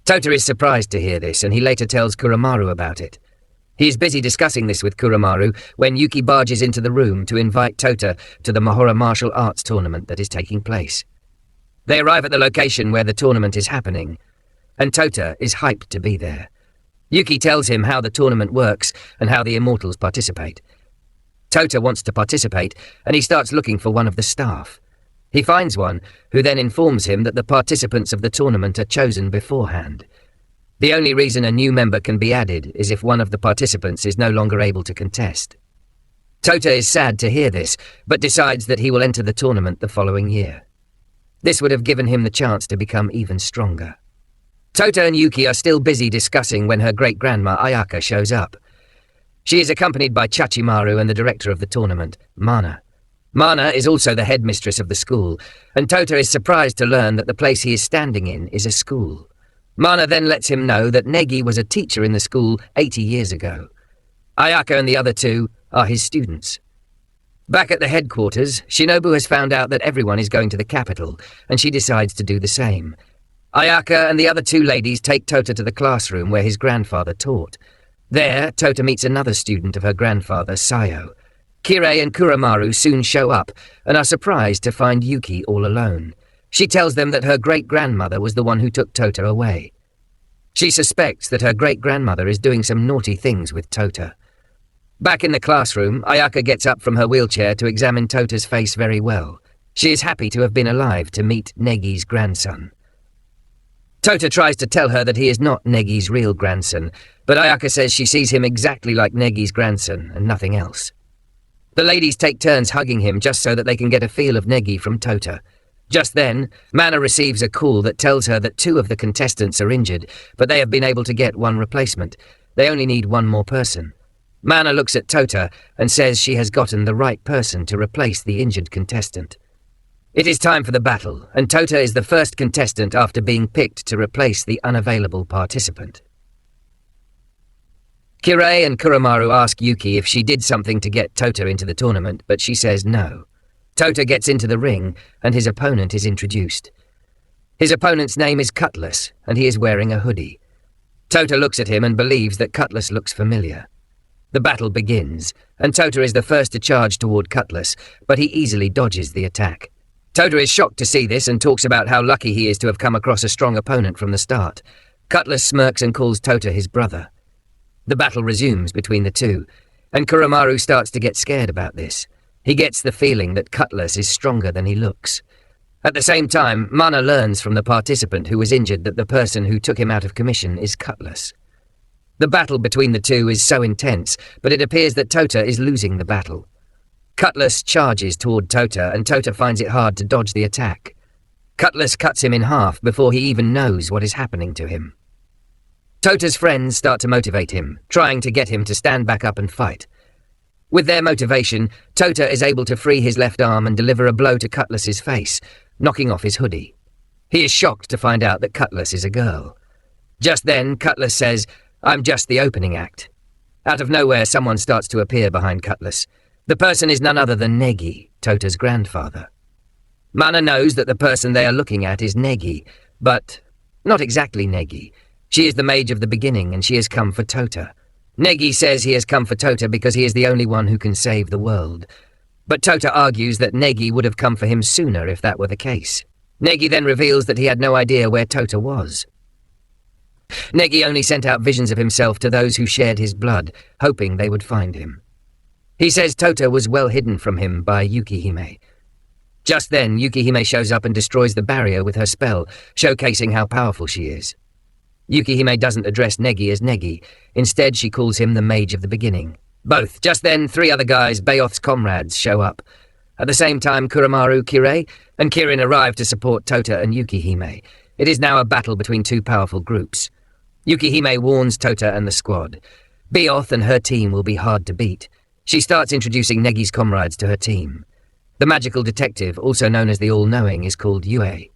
S1: Tota is surprised to hear this, and he later tells Kuromaru about it. He is busy discussing this with Kuromaru when Yuki barges into the room to invite Tota to the Mahora martial arts tournament that is taking place. They arrive at the location where the tournament is happening, and Tota is hyped to be there. Yuki tells him how the tournament works and how the immortals participate. Tota wants to participate, and he starts looking for one of the staff. He finds one, who then informs him that the participants of the tournament are chosen beforehand. The only reason a new member can be added is if one of the participants is no longer able to contest. Tota is sad to hear this, but decides that he will enter the tournament the following year. This would have given him the chance to become even stronger. Tota and Yuki are still busy discussing when her great-grandma Ayaka shows up. She is accompanied by Chachimaru and the director of the tournament, Mana. Mana is also the headmistress of the school, and Tota is surprised to learn that the place he is standing in is a school. Mana then lets him know that Negi was a teacher in the school 80 years ago. Ayaka and the other two are his students. Back at the headquarters, Shinobu has found out that everyone is going to the capital, and she decides to do the same. Ayaka and the other two ladies take Tota to the classroom where his grandfather taught. There, Tota meets another student of her grandfather, Sayo. Kiri and Kuromaru soon show up, and are surprised to find Yuki all alone. She tells them that her great-grandmother was the one who took Tota away. She suspects that her great-grandmother is doing some naughty things with Tota. Back in the classroom, Ayaka gets up from her wheelchair to examine Tota's face very well. She is happy to have been alive to meet Negi's grandson. Tota tries to tell her that he is not Negi's real grandson, but Ayaka says she sees him exactly like Negi's grandson and nothing else. The ladies take turns hugging him just so that they can get a feel of Negi from Tota. Just then, Mana receives a call that tells her that 2 of the contestants are injured, but they have been able to get 1 replacement. They only need 1 more person. Mana looks at Tota and says she has gotten the right person to replace the injured contestant. It is time for the battle, and Tota is the first contestant after being picked to replace the unavailable participant. Kiri and Kuromaru ask Yuki if she did something to get Tota into the tournament, but she says no. Tota gets into the ring, and his opponent is introduced. His opponent's name is Cutlass, and he is wearing a hoodie. Tota looks at him and believes that Cutlass looks familiar. The battle begins, and Tota is the first to charge toward Cutlass, but he easily dodges the attack. Tota is shocked to see this and talks about how lucky he is to have come across a strong opponent from the start. Cutlass smirks and calls Tota his brother. The battle resumes between the two, and Kuromaru starts to get scared about this. He gets the feeling that Cutlass is stronger than he looks. At the same time, Mana learns from the participant who was injured that the person who took him out of commission is Cutlass. The battle between the two is so intense, but it appears that Tota is losing the battle. Cutlass charges toward Tota, and Tota finds it hard to dodge the attack. Cutlass cuts him in half before he even knows what is happening to him. Tota's friends start to motivate him, trying to get him to stand back up and fight. With their motivation, Tota is able to free his left arm and deliver a blow to Cutlass's face, knocking off his hoodie. He is shocked to find out that Cutlass is a girl. Just then, Cutlass says, "I'm just the opening act." Out of nowhere, someone starts to appear behind Cutlass. The person is none other than Negi, Tota's grandfather. Mana knows that the person they are looking at is Negi, but not exactly Negi. She is the mage of the beginning, and she has come for Tota. Negi says he has come for Tota because he is the only one who can save the world. But Tota argues that Negi would have come for him sooner if that were the case. Negi then reveals that he had no idea where Tota was. Negi only sent out visions of himself to those who shared his blood, hoping they would find him. He says Tota was well hidden from him by Yukihime. Just then, Yukihime shows up and destroys the barrier with her spell, showcasing how powerful she is. Yukihime doesn't address Negi as Negi. Instead, she calls him the Mage of the Beginning. Just then, 3 other guys, Bayoth's comrades, show up. At the same time, Kuromaru, Kiri, and Kirin arrive to support Tota and Yukihime. It is now a battle between 2 powerful groups. Yukihime warns Tota and the squad. Bayoth and her team will be hard to beat. She starts introducing Negi's comrades to her team. The magical detective, also known as the All-Knowing, is called Yue.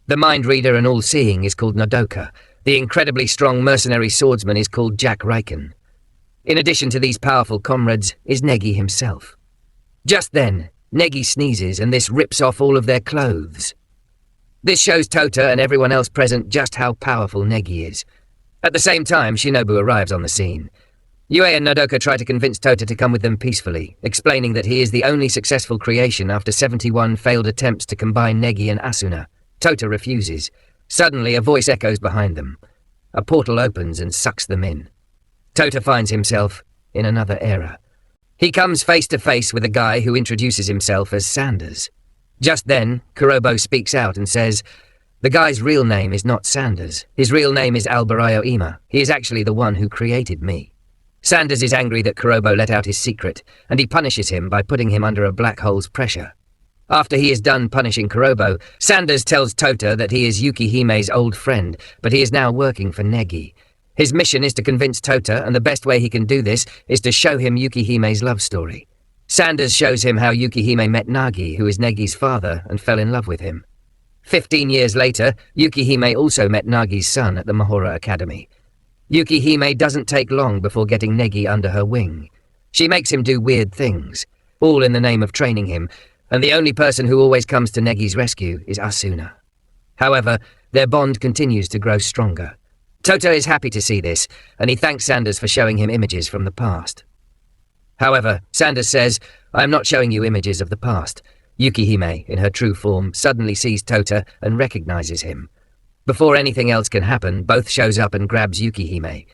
S1: The mind reader and all-seeing is called Nodoka. The incredibly strong mercenary swordsman is called Jack Riken. In addition to these powerful comrades is Negi himself. Just then, Negi sneezes and this rips off all of their clothes. This shows Tota and everyone else present just how powerful Negi is. At the same time, Shinobu arrives on the scene. Yue and Nodoka try to convince Tota to come with them peacefully, explaining that he is the only successful creation after 71 failed attempts to combine Negi and Asuna. Tota refuses. Suddenly, a voice echoes behind them. A portal opens and sucks them in. Tota finds himself in another era. He comes face to face with a guy who introduces himself as Sanders. Just then, Kurobo speaks out and says, "The guy's real name is not Sanders. His real name is Albarayo Ima. He is actually the one who created me." Sanders is angry that Kurobo let out his secret, and he punishes him by putting him under a black hole's pressure. After he is done punishing Kurobo, Sanders tells Tota that he is Yukihime's old friend, but he is now working for Negi. His mission is to convince Tota, and the best way he can do this is to show him Yukihime's love story. Sanders shows him how Yukihime met Nagi, who is Negi's father, and fell in love with him. 15 years later, Yukihime also met Nagi's son at the Mahora Academy. Yukihime doesn't take long before getting Negi under her wing. She makes him do weird things, all in the name of training him, and the only person who always comes to Negi's rescue is Asuna. However, their bond continues to grow stronger. Tota is happy to see this, and he thanks Sanders for showing him images from the past. However, Sanders says, "I am not showing you images of the past. Yukihime, in her true form, suddenly sees Tota and recognizes him. Before anything else can happen, both shows up and grabs Yukihime.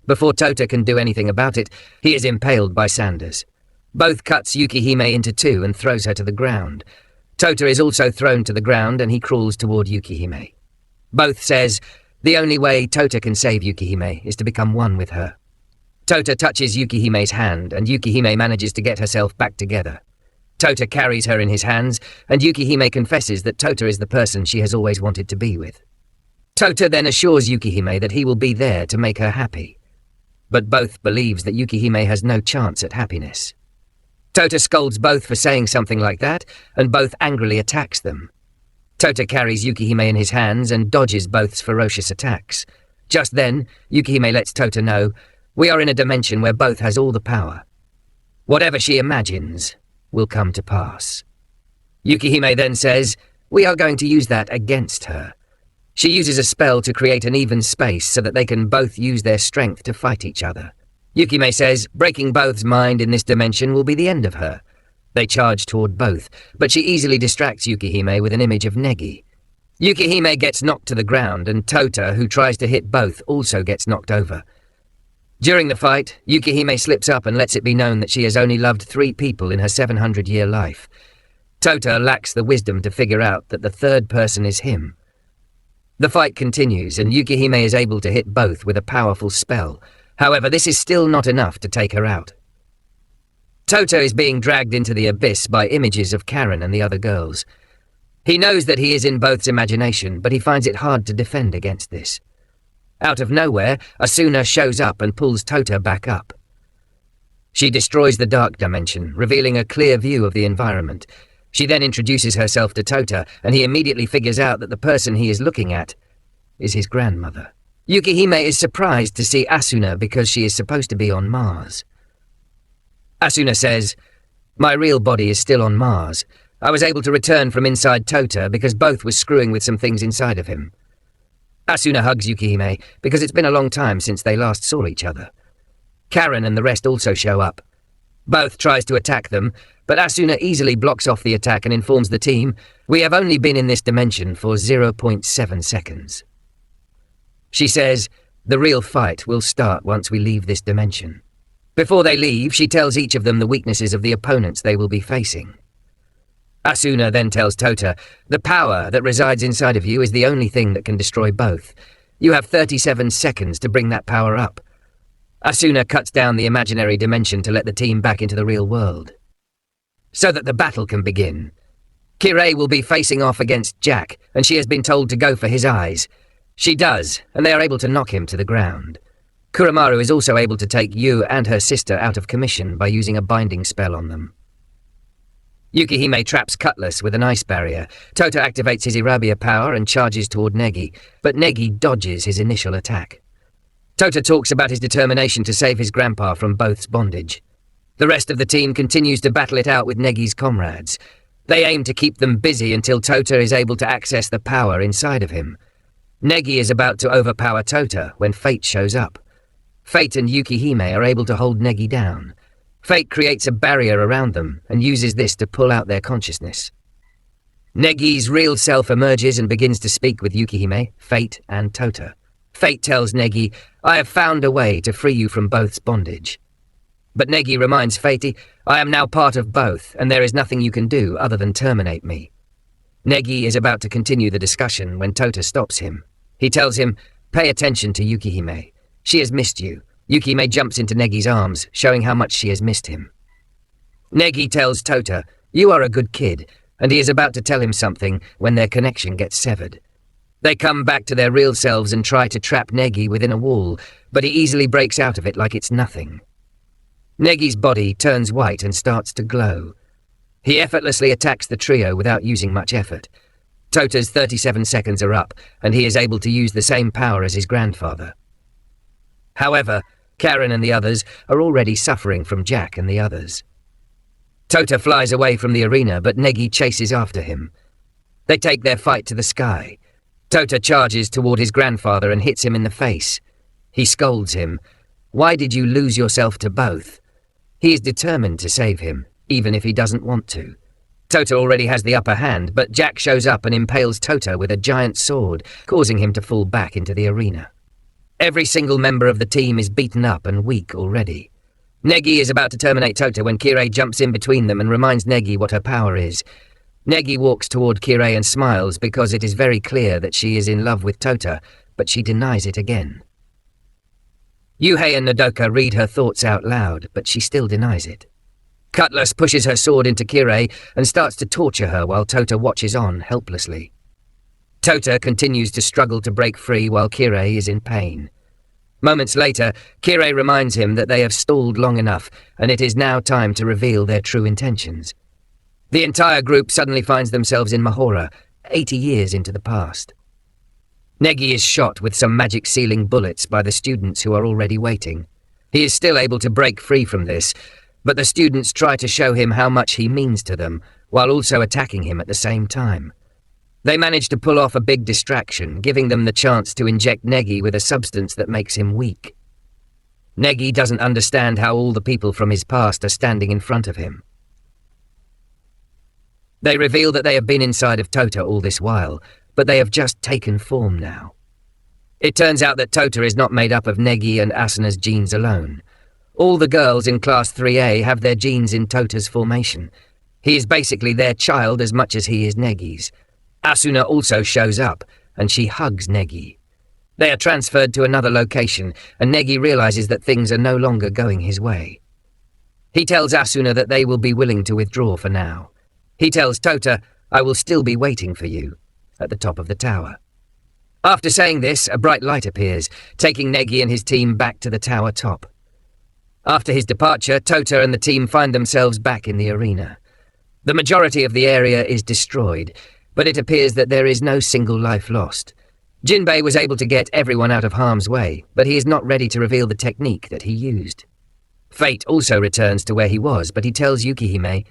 S1: Before Tota can do anything about it, he is impaled by Sanders. Both cuts Yukihime into two and throws her to the ground. Tota is also thrown to the ground and he crawls toward Yukihime. Both says, the only way Tota can save Yukihime is to become one with her. Tota touches Yukihime's hand and Yukihime manages to get herself back together. Tota carries her in his hands and Yukihime confesses that Tota is the person she has always wanted to be with. Tota then assures Yukihime that he will be there to make her happy. But both believes that Yukihime has no chance at happiness. Tota scolds both for saying something like that, and both angrily attacks them. Tota carries Yukihime in his hands and dodges both's ferocious attacks. Just then, Yukihime lets Tota know, we are in a dimension where both has all the power. Whatever she imagines will come to pass. Yukihime then says, we are going to use that against her. She uses a spell to create an even space so that they can both use their strength to fight each other. Yukihime says breaking both's mind in this dimension will be the end of her. They charge toward both, but she easily distracts Yukihime with an image of Negi. Yukihime gets knocked to the ground, and Tota, who tries to hit both, also gets knocked over. During the fight, Yukihime slips up and lets it be known that she has only loved 3 people in her 700-year life. Tota lacks the wisdom to figure out that the third person is him. The fight continues, and Yukihime is able to hit both with a powerful spell. However, this is still not enough to take her out. Tota is being dragged into the abyss by images of Karen and the other girls. He knows that he is in both's imagination, but he finds it hard to defend against this. Out of nowhere, Asuna shows up and pulls Tota back up. She destroys the dark dimension, revealing a clear view of the environment. She then introduces herself to Tota, and he immediately figures out that the person he is looking at is his grandmother. Yukihime is surprised to see Asuna because she is supposed to be on Mars. Asuna says, my real body is still on Mars. I was able to return from inside Tota because both was screwing with some things inside of him. Asuna hugs Yukihime because it's been a long time since they last saw each other. Karen and the rest also show up. Both tries to attack them, but Asuna easily blocks off the attack and informs the team, we have only been in this dimension for 0.7 seconds. She says, the real fight will start once we leave this dimension. Before they leave, she tells each of them the weaknesses of the opponents they will be facing. Asuna then tells Tota, the power that resides inside of you is the only thing that can destroy both. You have 37 seconds to bring that power up. Asuna cuts down the imaginary dimension to let the team back into the real world, so that the battle can begin. Kiri will be facing off against Jack, and she has been told to go for his eyes. She does, and they are able to knock him to the ground. Kuromaru is also able to take Yu and her sister out of commission by using a binding spell on them. Yukihime traps Cutlass with an ice barrier. Tota activates his Erebia power and charges toward Negi, but Negi dodges his initial attack. Tota talks about his determination to save his grandpa from both's bondage. The rest of the team continues to battle it out with Negi's comrades. They aim to keep them busy until Tota is able to access the power inside of him. Negi is about to overpower Tota when Fate shows up. Fate and Yukihime are able to hold Negi down. Fate creates a barrier around them and uses this to pull out their consciousness. Negi's real self emerges and begins to speak with Yukihime, Fate, and Tota. Fate tells Negi, I have found a way to free you from both's bondage. But Negi reminds Fate, I am now part of both, and there is nothing you can do other than terminate me. Negi is about to continue the discussion when Tota stops him. He tells him, pay attention to Yukihime. She has missed you. Yukihime jumps into Negi's arms, showing how much she has missed him. Negi tells Tota, you are a good kid, and he is about to tell him something when their connection gets severed. They come back to their real selves and try to trap Negi within a wall, but he easily breaks out of it like it's nothing. Negi's body turns white and starts to glow. He effortlessly attacks the trio without using much effort. Tota's 37 seconds are up, and he is able to use the same power as his grandfather. However, Karen and the others are already suffering from Jack and the others. Tota flies away from the arena, but Negi chases after him. They take their fight to the sky. Tota charges toward his grandfather and hits him in the face. He scolds him. Why did you lose yourself to both? He is determined to save him, even if he doesn't want to. Tota already has the upper hand, but Jack shows up and impales Tota with a giant sword, causing him to fall back into the arena. Every single member of the team is beaten up and weak already. Negi is about to terminate Tota when Kiri jumps in between them and reminds Negi what her power is. Negi walks toward Kiri and smiles because it is very clear that she is in love with Tota, but she denies it again. Yuhei and Nodoka read her thoughts out loud, but she still denies it. Cutlass pushes her sword into Kiri and starts to torture her while Tota watches on helplessly. Tota continues to struggle to break free while Kiri is in pain. Moments later, Kiri reminds him that they have stalled long enough and it is now time to reveal their true intentions. The entire group suddenly finds themselves in Mahora, 80 years into the past. Negi is shot with some magic sealing bullets by the students who are already waiting. He is still able to break free from this, but the students try to show him how much he means to them, while also attacking him at the same time. They manage to pull off a big distraction, giving them the chance to inject Negi with a substance that makes him weak. Negi doesn't understand how all the people from his past are standing in front of him. They reveal that they have been inside of Tota all this while, but they have just taken form now. It turns out that Tota is not made up of Negi and Asuna's genes alone. All the girls in Class 3A have their genes in Tota's formation. He is basically their child as much as he is Negi's. Asuna also shows up, and she hugs Negi. They are transferred to another location, and Negi realizes that things are no longer going his way. He tells Asuna that they will be willing to withdraw for now. He tells Tota, "I will still be waiting for you," at the top of the tower. After saying this, a bright light appears, taking Negi and his team back to the tower top. After his departure, Tota and the team find themselves back in the arena. The majority of the area is destroyed, but it appears that there is no single life lost. Jinbei was able to get everyone out of harm's way, but he is not ready to reveal the technique that he used. Fate also returns to where he was, but he tells Yukihime,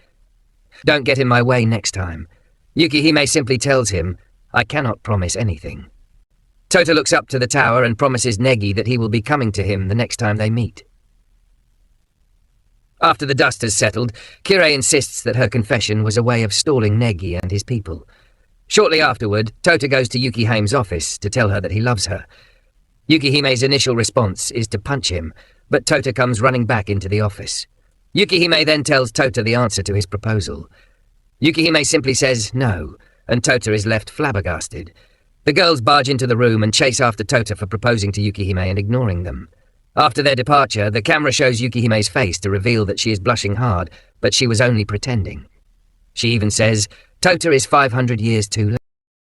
S1: "Don't get in my way next time." Yukihime simply tells him, "I cannot promise anything." Tota looks up to the tower and promises Negi that he will be coming to him the next time they meet. After the dust has settled, Kiri insists that her confession was a way of stalling Negi and his people. Shortly afterward, Tota goes to Yukihime's office to tell her that he loves her. Yukihime's initial response is to punch him, but Tota comes running back into the office. Yukihime then tells Tota the answer to his proposal. Yukihime simply says no, and Tota is left flabbergasted. The girls barge into the room and chase after Tota for proposing to Yukihime and ignoring them. After their departure, the camera shows Yukihime's face to reveal that she is blushing hard, but she was only pretending. She even says, "Tota is 500 years too late."